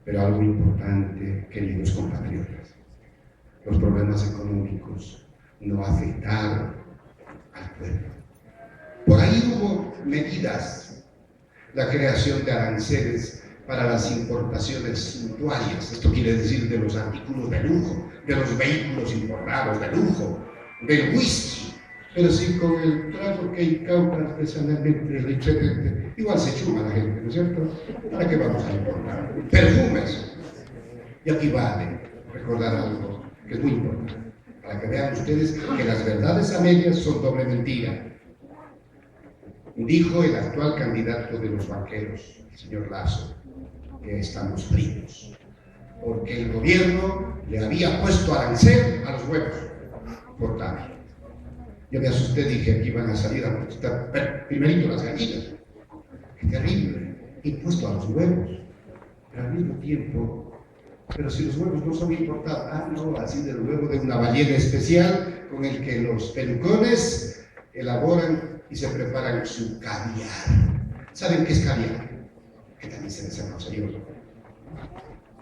Pero algo importante, queridos compatriotas, los problemas económicos no afectaron al pueblo. Por ahí hubo medidas, la creación de aranceles para las importaciones suntuarias, esto quiere decir de los artículos de lujo, de los vehículos importados de lujo, del whisky, pero sí con el trago que incauta artesanalmente, richamente, igual se chuma la gente, ¿no es cierto? ¿Para qué vamos a importar? Perfumes. Y aquí vale recordar algo que es muy importante, para que vean ustedes que las verdades a medias son doble mentira. Dijo el actual candidato de los banqueros, el señor Lasso, que estamos fritos, porque el gobierno le había puesto arancel a los huevos por tanto. Yo me asusté, dije, aquí van a salir a protestar primerito las gallinas. ¡Qué terrible! Impuesto a los huevos. Pero al mismo tiempo, pero si los huevos no son importados, no, así del huevo de una ballena especial con el que los pelucones elaboran y se preparan su caviar. ¿Saben qué es caviar? Que también se les llama serioso.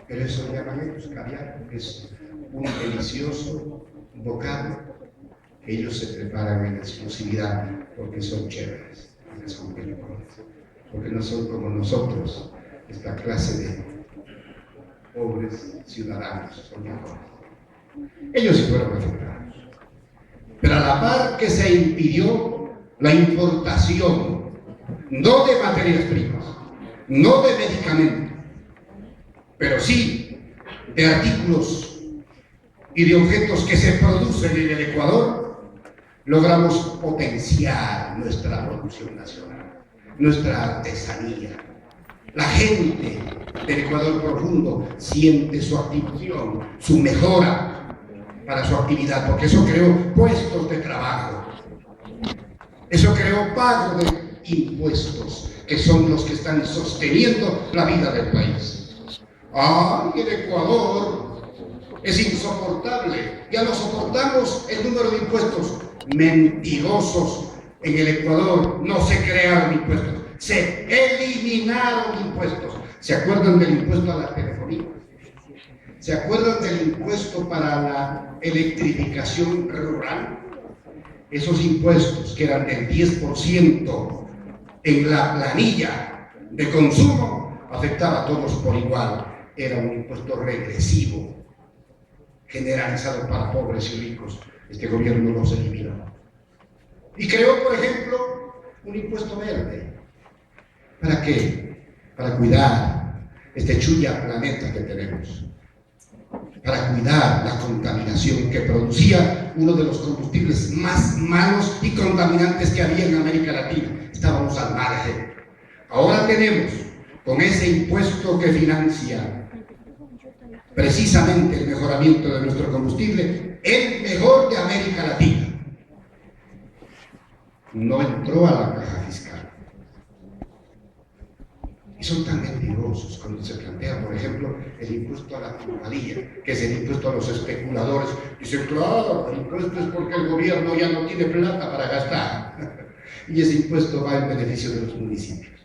Pero eso lo llaman ellos caviar, es un delicioso bocado que ellos se preparan en exclusividad porque son chéveres, porque son pelucones. porque no son como nosotros, esta clase de pobres ciudadanos, son mejores. Ellos sí fueron afectados. Pero a la par que se impidió la importación, no de materias primas, no de medicamentos, pero sí de artículos y de objetos que se producen en el Ecuador, logramos potenciar nuestra producción nacional, nuestra artesanía. La gente del Ecuador profundo siente su activación, su mejora para su actividad, porque eso creó puestos de trabajo, eso creó pago de impuestos, que son los que están sosteniendo la vida del país. ¡Ay, el Ecuador es insoportable! Ya no soportamos el número de impuestos. Mentirosos. En el Ecuador no se crearon impuestos, se eliminaron impuestos. ¿Se acuerdan del impuesto a la telefonía? ¿Se acuerdan del impuesto para la electrificación rural? Esos impuestos que eran del 10% en la planilla de consumo, afectaba a todos por igual. Era un impuesto regresivo, generalizado para pobres y ricos. Este gobierno los eliminó. Y creó, por ejemplo, un impuesto verde. ¿Para qué? Para cuidar este chulla planeta que tenemos. Para cuidar la contaminación que producía uno de los combustibles más malos y contaminantes que había en América Latina. Estábamos al margen. Ahora tenemos, con ese impuesto que financia precisamente el mejoramiento de nuestro combustible, el mejor de América Latina. No entró a la caja fiscal. Y son tan mentirosos cuando se plantea, por ejemplo, el impuesto a la plusvalía, que es el impuesto a los especuladores. Dicen, claro, el impuesto es porque el gobierno ya no tiene plata para gastar. Y ese impuesto va en beneficio de los municipios.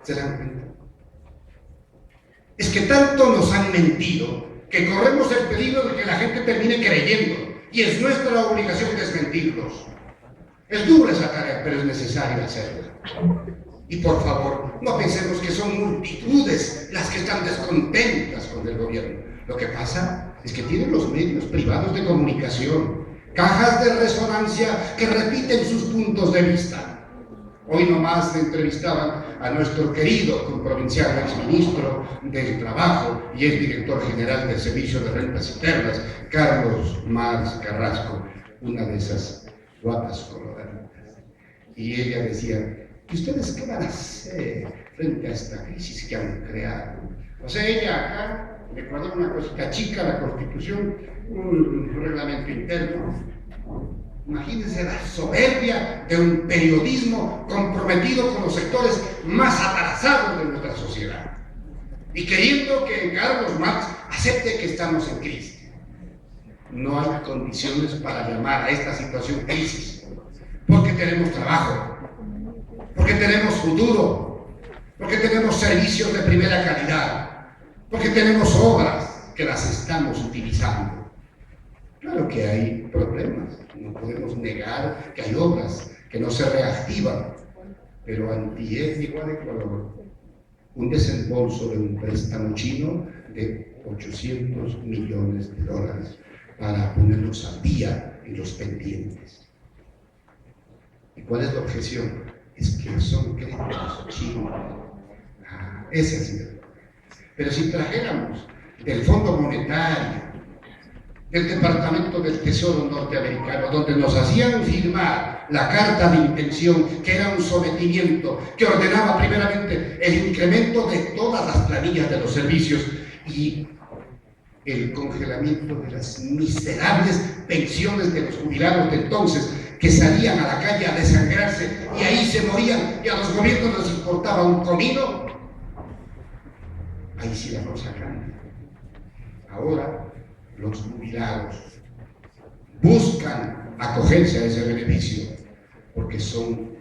¿Se dan cuenta? Es que tanto nos han mentido que corremos el peligro de que la gente termine creyendo, y es nuestra obligación desmentirlos. Es dura esa tarea, pero es necesario hacerla. Y por favor, no pensemos que son multitudes las que están descontentas con el gobierno. Lo que pasa es que tienen los medios privados de comunicación, cajas de resonancia que repiten sus puntos de vista. Hoy nomás entrevistaban a nuestro querido comprovincial exministro del Trabajo y el director general del Servicio de Rentas Internas, Carlos Marx Carrasco, una de esas guapas coloraditas. Y ella decía, ¿y ustedes qué van a hacer frente a esta crisis que han creado? O sea, ella acá, en Ecuador, una cosita chica, la Constitución, un reglamento interno. Imagínense la soberbia de un periodismo comprometido con los sectores más atrasados de nuestra sociedad. Y queriendo que Carlos Marx acepte que estamos en crisis. No hay condiciones para llamar a esta situación crisis, porque tenemos trabajo, porque tenemos futuro, porque tenemos servicios de primera calidad, porque tenemos obras que las estamos utilizando. Claro que hay problemas, no podemos negar que hay obras que no se reactivan, pero antier llegó al Ecuador un desembolso de un préstamo chino de $800 millones para ponerlos al día en los pendientes. ¿Y cuál es la objeción? Es que son créditos chinos. Ese es el problema. Pero si trajéramos del Fondo Monetario, del Departamento del Tesoro norteamericano, donde nos hacían firmar la carta de intención, que era un sometimiento que ordenaba primeramente el incremento de todas las planillas de los servicios y el congelamiento de las miserables pensiones de los jubilados de entonces, que salían a la calle a desangrarse y ahí se morían y a los gobiernos les importaba un comino. Ahí sí la cosa cambia. Ahora los jubilados buscan acogerse a ese beneficio porque son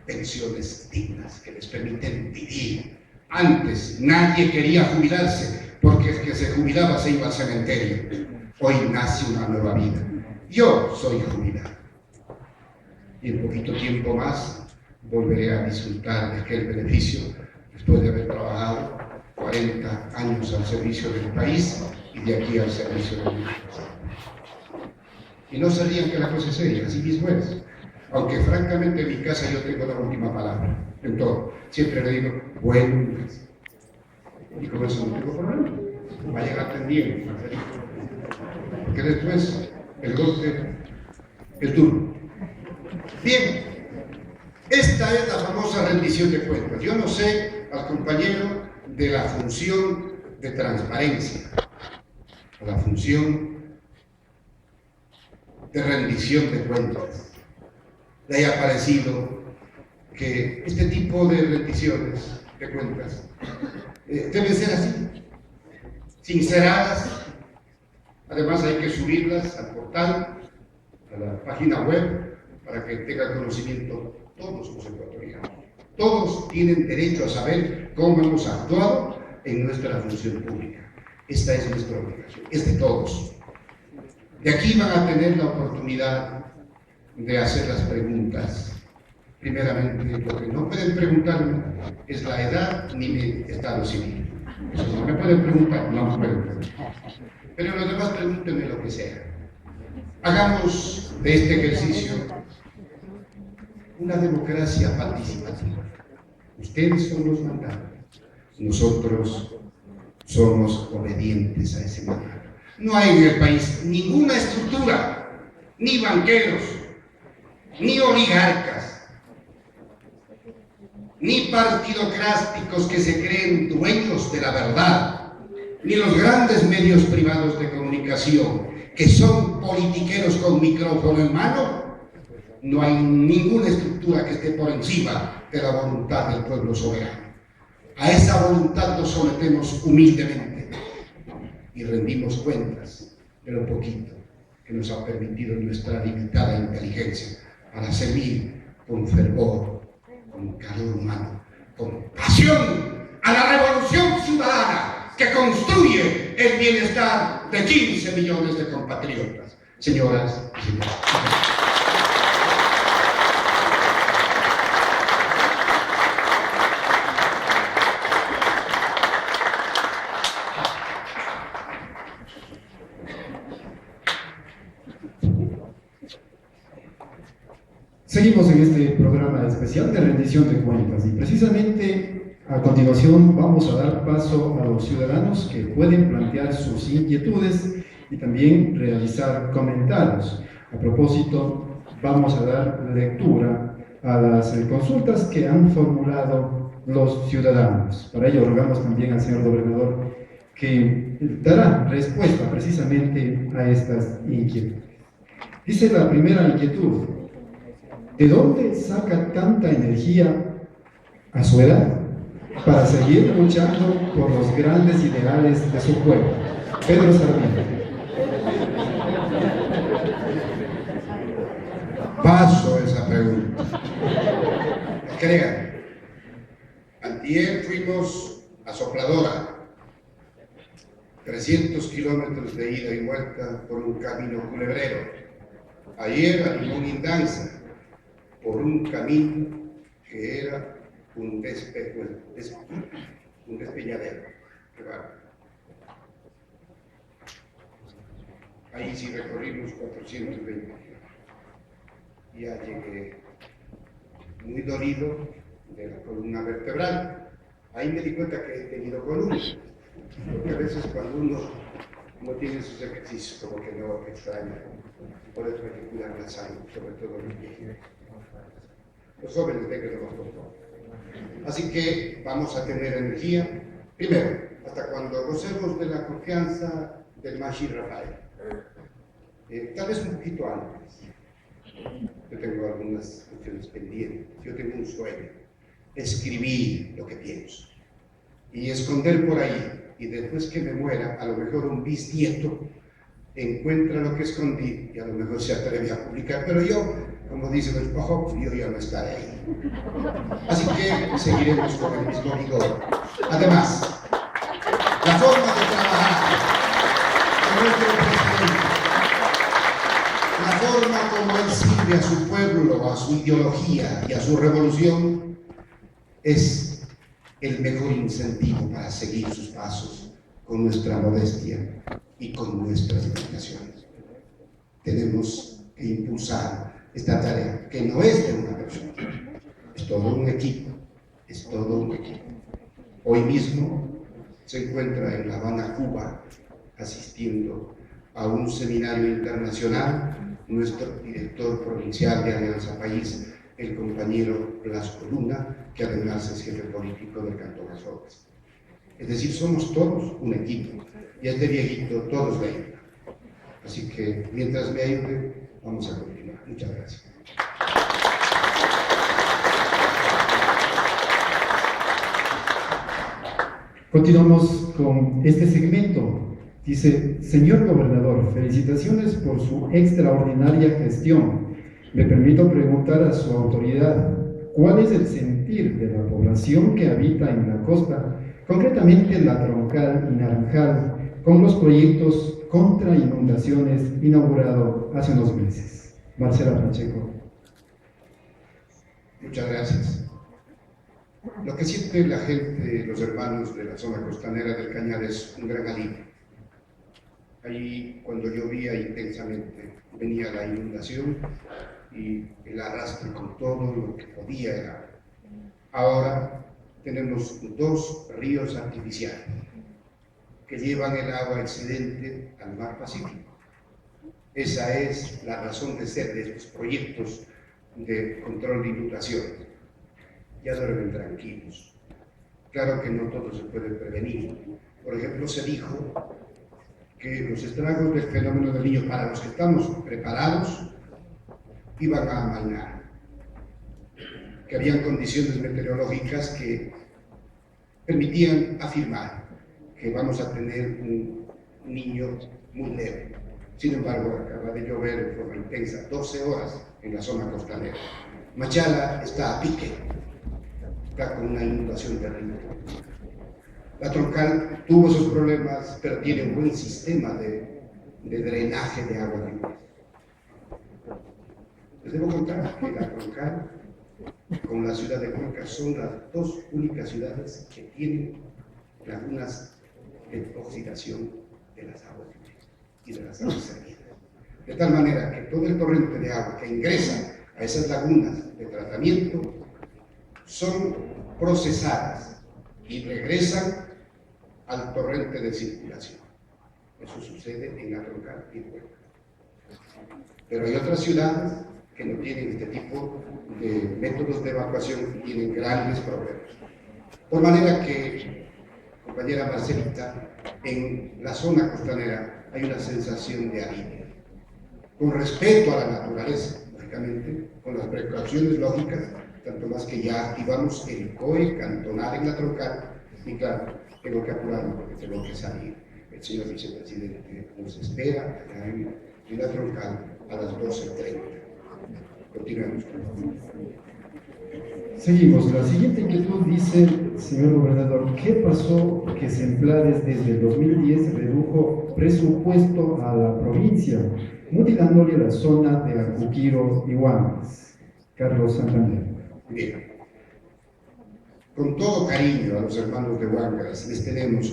pensiones dignas que les permiten vivir. Antes nadie quería jubilarse porque el que se jubilaba se iba al cementerio. Hoy nace una nueva vida. Yo soy jubilado y en poquito tiempo más volveré a disfrutar de aquel beneficio después de haber trabajado 40 años al servicio del país y de aquí al servicio del mundo. Y no sabían que la cosa es seria, así mismo es. Aunque francamente en mi casa yo tengo la última palabra en todo. Siempre le digo, bueno, y con eso no tengo problema. Vayan atendiendo, porque después el golpe es duro. Bien, esta es la famosa rendición de cuentas. Yo no sé al compañero de la función de transparencia, la función de rendición de cuentas, le haya parecido que este tipo de rendiciones de cuentas deben ser así, sinceradas. Además hay que subirlas al portal, a la página web, para que tengan conocimiento todos los ecuatorianos. Todos tienen derecho a saber cómo hemos actuado en nuestra función pública. Esta es nuestra obligación, es de todos. De aquí van a tener la oportunidad de hacer las preguntas. Primeramente, lo que no pueden preguntarme es la edad ni mi estado civil. Eso no me pueden preguntar, no me pueden preguntar. Pero los demás pregúntenme lo que sea. Hagamos de este ejercicio una democracia participativa. Ustedes son los mandatos. Nosotros somos obedientes a ese mandato. No hay en el país ninguna estructura, ni banqueros, ni oligarcas, ni partidocráticos que se creen dueños de la verdad, ni los grandes medios privados de comunicación que son politiqueros con micrófono en mano. No hay ninguna estructura que esté por encima de la voluntad del pueblo soberano. A esa voluntad nos sometemos humildemente y rendimos cuentas de lo poquito que nos ha permitido nuestra limitada inteligencia para servir con fervor, con calor humano, con pasión a la revolución ciudadana que construye el bienestar de 15 millones de compatriotas. Señoras y señores. Seguimos en este programa especial de rendición de cuentas y precisamente a continuación vamos a dar paso a los ciudadanos que pueden plantear sus inquietudes y también realizar comentarios. A propósito, vamos a dar lectura a las consultas que han formulado los ciudadanos. Para ello rogamos también al señor gobernador que dará respuesta precisamente a estas inquietudes. Dice la primera inquietud: ¿de dónde saca tanta energía a su edad para seguir luchando por los grandes ideales de su pueblo? Pedro Sarmiento. Paso esa pregunta. Crean, antier fuimos a Sopladora, 300 kilómetros de ida y vuelta por un camino culebrero. Ayer a Limón Indanza, por un camino que era un despeñadero. Ahí sí recorrimos 420 kilómetros. Ya llegué muy dolido de la columna vertebral. Ahí me di cuenta que he tenido columna, porque a veces cuando uno no tiene sus ejercicios, como que no extraña. Por eso hay que cuidar la salud, sobre todo los viejitos. Los jóvenes ven que no nos tocó. Así que vamos a tener energía, primero, hasta cuando gocemos de la confianza del Mashi Rafael. Tal vez un poquito antes. Yo tengo algunas cuestiones pendientes. Yo tengo un sueño: escribir lo que pienso y esconder por ahí, y después que me muera, a lo mejor un bisnieto encuentra lo que escondí y a lo mejor se atreve a publicar, pero yo, como dicen los pajos, yo ya no estaré ahí. Así que seguiremos con el mismo vigor. Además, la forma de trabajar de nuestro presidente La forma como él sirve a su pueblo, a su ideología y a su revolución es el mejor incentivo para seguir sus pasos con nuestra modestia y con nuestras limitaciones. Tenemos que impulsar esta tarea, que no es de una persona, es todo un equipo, es todo un equipo. Hoy mismo se encuentra en La Habana, Cuba, asistiendo a un seminario internacional nuestro director provincial de Alianza País, el compañero Blasco Luna, que además es jefe político del Cantón Azogues. Es decir, somos todos un equipo, y a este viejito todos le ayudan. Así que, mientras me ayude, vamos a continuar. Muchas gracias. Continuamos con este segmento. Dice: señor gobernador, felicitaciones por su extraordinaria gestión. Me permito preguntar a su autoridad, ¿cuál es el sentir de la población que habita en la costa, concretamente La Troncal y Naranjal, con los proyectos contra inundaciones inaugurado hace unos meses? Marcela Pacheco. Muchas gracias. Lo que siente la gente, los hermanos de la zona costanera del Cañar, es un gran alivio. Allí, cuando llovía intensamente, venía la inundación y el arrastre con todo lo que podía era. Ahora tenemos 2 ríos artificiales que llevan el agua excedente al mar Pacífico. Esa es la razón de ser de estos proyectos de control de inundaciones. Ya duermen tranquilos. Claro que no todo se puede prevenir. Por ejemplo, se dijo que los estragos del fenómeno del Niño, para los que estamos preparados, iban a amainar, que habían condiciones meteorológicas que permitían afirmar que vamos a tener un niño muy leve. Sin embargo, acaba de llover de forma intensa, 12 horas en la zona costanera. Machala está a pique, está con una inundación terrible. La Troncal tuvo sus problemas, pero tiene un buen sistema de drenaje de agua de lluvia. Les debo contar que La Troncal con la ciudad de Cuenca son las 2 únicas ciudades que tienen lagunas de oxidación de las aguas y de las aguas servidas. De tal manera que todo el torrente de agua que ingresa a esas lagunas de tratamiento son procesadas y regresan al torrente de circulación. Eso sucede en La Troncal y Cuenca. Pero hay otras ciudades que no tienen este tipo de métodos de evacuación y tienen grandes problemas. Por manera que, compañera Marcelita, en la zona costanera hay una sensación de alivio. Con respeto a la naturaleza, lógicamente, con las precauciones lógicas, tanto más que ya activamos el COE cantonal en La Troncal, y claro, tengo que apurarme porque tengo que salir. El señor vicepresidente nos espera allá en La Troncal a las 12:30. Continuemos. Seguimos. La siguiente inquietud dice: señor gobernador, ¿qué pasó que Semplares desde el 2010 redujo presupuesto a la provincia, mutilándole la zona de Acuquiro y Huamas? Carlos Santander. Bien. Con todo cariño a los hermanos de Huancaras, les tenemos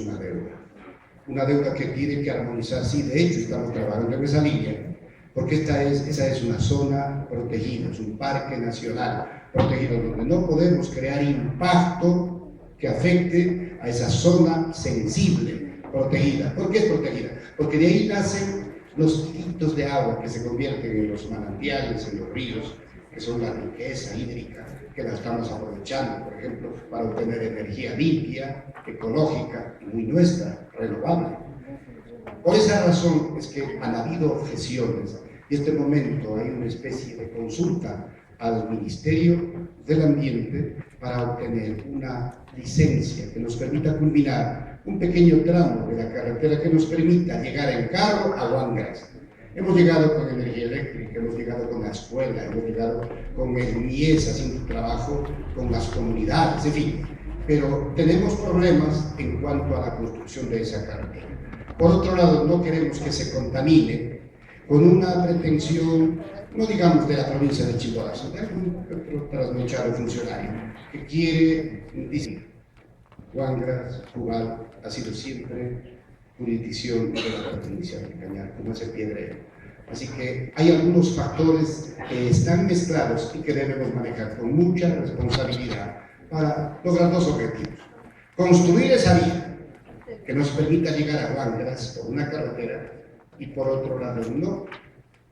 una deuda que tiene que armonizar. Sí, de hecho estamos trabajando en esa línea, porque esa es una zona protegida, es un parque nacional protegido, donde no podemos crear impacto que afecte a esa zona sensible, protegida. ¿Por qué es protegida? Porque de ahí nacen los hitos de agua que se convierten en los manantiales, en los ríos, que son la riqueza hídrica, que la estamos aprovechando, por ejemplo, para obtener energía limpia, ecológica y muy nuestra, renovable. Por esa razón es que han habido objeciones y en este momento hay una especie de consulta al Ministerio del Ambiente para obtener una licencia que nos permita culminar un pequeño tramo de la carretera que nos permita llegar en carro a Huancaras. Hemos llegado con energía eléctrica, hemos llegado con la escuela, hemos llegado con el MIES haciendo trabajo con las comunidades, en fin. Pero tenemos problemas en cuanto a la construcción de esa carretera. Por otro lado, no queremos que se contamine con una pretensión, no digamos de la provincia de Chimborazo, de algún trasnochado funcionario que quiere decir, Huangra, Jubal, ha sido siempre jurisdicción de la provincia de Cañar, como ese piedrero. Así que hay algunos factores que están mezclados y que debemos manejar con mucha responsabilidad para lograr dos objetivos. Construir esa vía que nos permita llegar a Huangras por una carretera y por otro lado no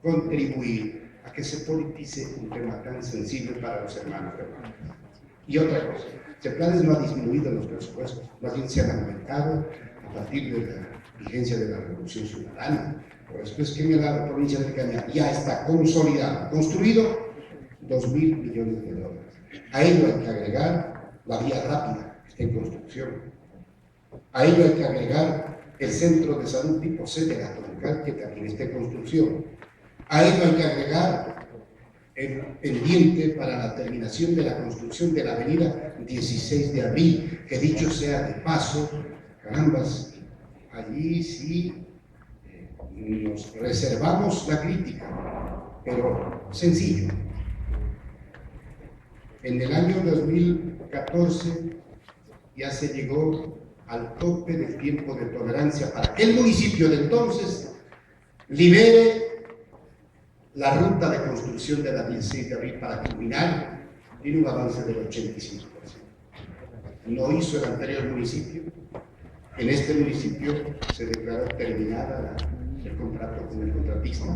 contribuir a que se politice un tema tan sensible para los hermanos de Huangras. Y otra cosa, CEPLADES no ha disminuido los presupuestos, más bien se han aumentado a partir de la vigencia de la Revolución Ciudadana. Por eso es que en la provincia de Cañar ya está consolidado, construido 2.000 millones de dólares. A ello hay que agregar la vía rápida, que está en construcción. A ello hay que agregar el centro de salud tipo C de la Troncal, que también está en construcción. A ello hay que agregar el pendiente para la terminación de la construcción de la avenida 16 de abril, que dicho sea de paso, carambas, allí sí nos reservamos la crítica, pero sencillo. En el año 2014 ya se llegó al tope del tiempo de tolerancia para que el municipio de entonces libere la ruta de construcción de la 16 de abril para culminar en un avance del 85%. No hizo el anterior municipio. En este municipio se declaró terminada el contrato con el contratista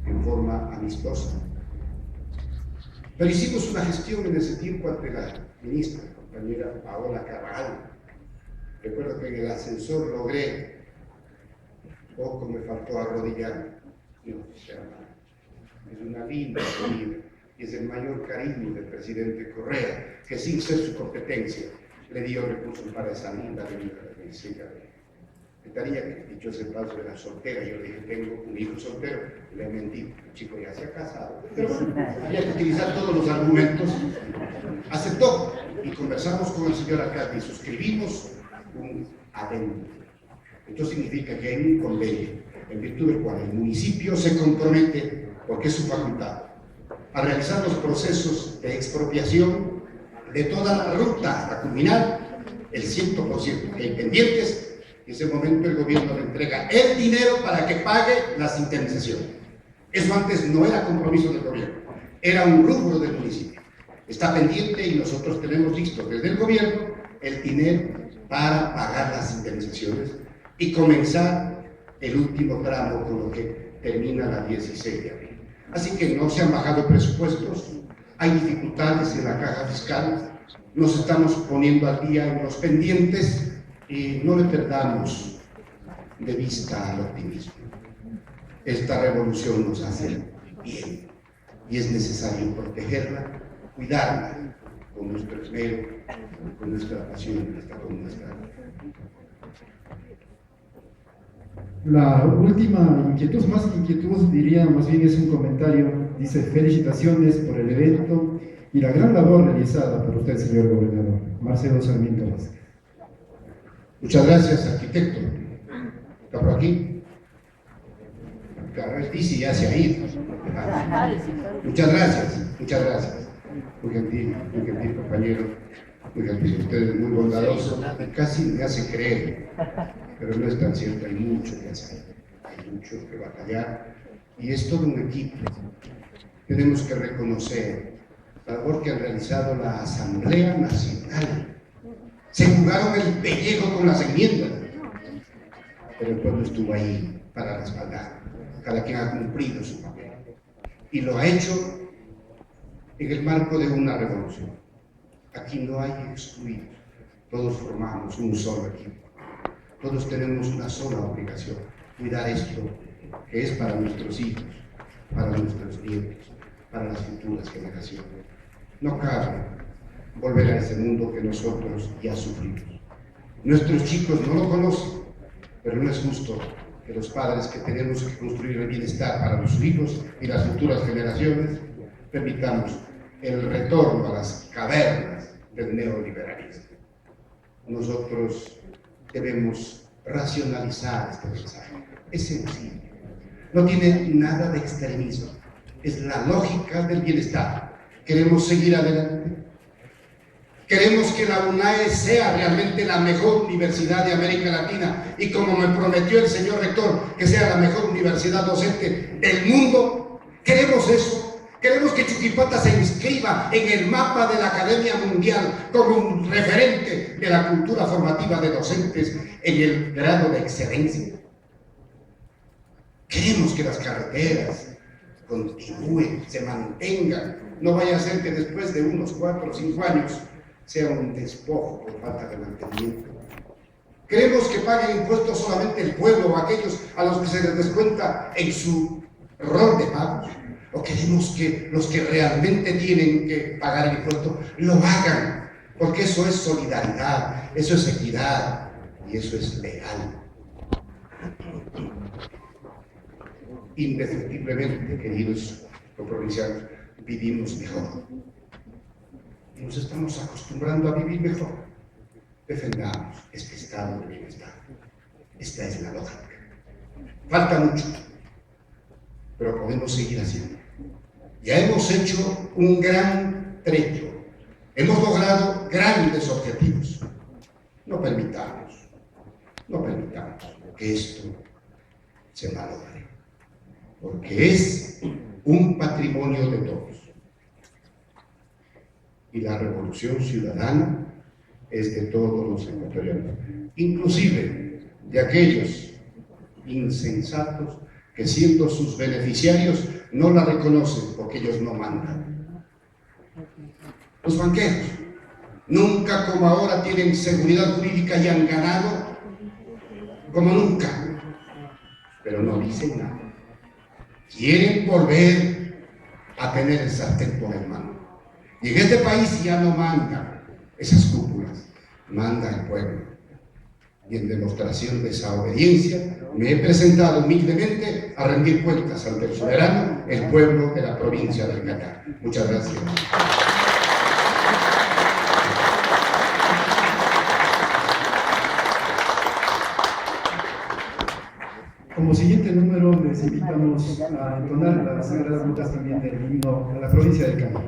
en forma amistosa. Pero hicimos una gestión en ese tiempo ante la ministra, compañera Paola Carvajal. Recuerdo que en el ascensor logré, poco me faltó arrodillar. No, es una linda comida y es el mayor cariño del presidente Correa, que sin ser su competencia le dio recursos para esa linda avenida de 26 de abril. Estaría que dicho ese paso era soltera, yo le dije, tengo un hijo soltero, y le mentí, el chico ya se ha casado. Pero bueno, había que utilizar todos los argumentos. Aceptó y conversamos con el señor alcalde y suscribimos un adendo. Esto significa que hay un convenio en virtud del cual el municipio se compromete, porque es su facultad, a realizar los procesos de expropiación de toda la ruta hasta culminar el 100% que hay pendientes. En ese momento el gobierno le entrega el dinero para que pague las indemnizaciones. Eso antes no era compromiso del gobierno, era un rubro del municipio. Está pendiente y nosotros tenemos listo desde el gobierno el dinero para pagar las indemnizaciones y comenzar el último tramo con lo que termina la 16 de abril. Así que no se han bajado presupuestos, hay dificultades en la caja fiscal, nos estamos poniendo al día en los pendientes y no le perdamos de vista al optimismo. Esta revolución nos hace bien y es necesario protegerla, cuidarla con nuestro esmero, con nuestra pasión, hasta con nuestra. La última inquietud, más que inquietud, diría más bien es un comentario. Dice: felicitaciones por el evento y la gran labor realizada por usted, señor gobernador. Marcelo Sarmiento Vázquez. Muchas gracias, arquitecto. ¿Está por aquí? Claro, y ya se ha ido. Muchas gracias. Muy gentil, compañero. Muy gentil, usted es muy bondadoso. Casi me hace creer, pero no es tan cierto. Hay mucho que hacer, hay mucho que batallar. Y es todo un equipo. Tenemos que reconocer la labor que ha realizado la Asamblea Nacional. Se jugaron el pellejo con las enmiendas, pero el pueblo estuvo ahí para respaldar. Cada quien ha cumplido su papel y lo ha hecho en el marco de una revolución. Aquí no hay excluidos, todos formamos un solo equipo, todos tenemos una sola obligación: cuidar esto que es para nuestros hijos, para nuestros nietos, para las futuras generaciones. No cabe volver a ese mundo que nosotros ya sufrimos. Nuestros chicos no lo conocen, pero no es justo que los padres que tenemos que construir el bienestar para nuestros hijos y las futuras generaciones permitamos el retorno a las cavernas del neoliberalismo. Nosotros debemos racionalizar este mensaje. Es sencillo. No tiene nada de extremismo. Es la lógica del bienestar. Queremos seguir adelante. Queremos que la UNAE sea realmente la mejor universidad de América Latina y, como me prometió el señor rector, que sea la mejor universidad docente del mundo. Queremos eso. Queremos que Chuquipata se inscriba en el mapa de la Academia Mundial como un referente de la cultura formativa de docentes en el grado de excelencia. Queremos que las carreteras continúen, se mantengan. No vaya a ser que después de unos 4 o 5 años sea un despojo por falta de mantenimiento. Queremos que paguen impuestos solamente el pueblo o aquellos a los que se les descuenta en su rol de pagos. ¿O queremos que los que realmente tienen que pagar el impuesto lo hagan? Porque eso es solidaridad, eso es equidad y eso es legal. Indefectiblemente, queridos coprovincianos, vivimos mejor. Y nos estamos acostumbrando a vivir mejor. Defendamos este estado de bienestar. Esta es la lógica. Falta mucho, pero podemos seguir haciendo. Ya hemos hecho un gran trecho. Hemos logrado grandes objetivos. No permitamos que esto se malogre, porque es un patrimonio de todos. Y la revolución ciudadana es de todos los ecuatorianos, inclusive de aquellos insensatos que, siendo sus beneficiarios, no la reconocen porque ellos no mandan. Los banqueros nunca como ahora tienen seguridad jurídica y han ganado como nunca, pero no dicen nada. Quieren volver a tener el sartén por el mano. Y en este país ya no mandan esas cúpulas, manda el pueblo. Y en demostración de esa obediencia me he presentado humildemente a rendir cuentas ante el soberano, el pueblo de la provincia del Callao. Muchas gracias. Como siguiente número les invitamos a entonar las sagradas notas también del himno a la provincia del Callao.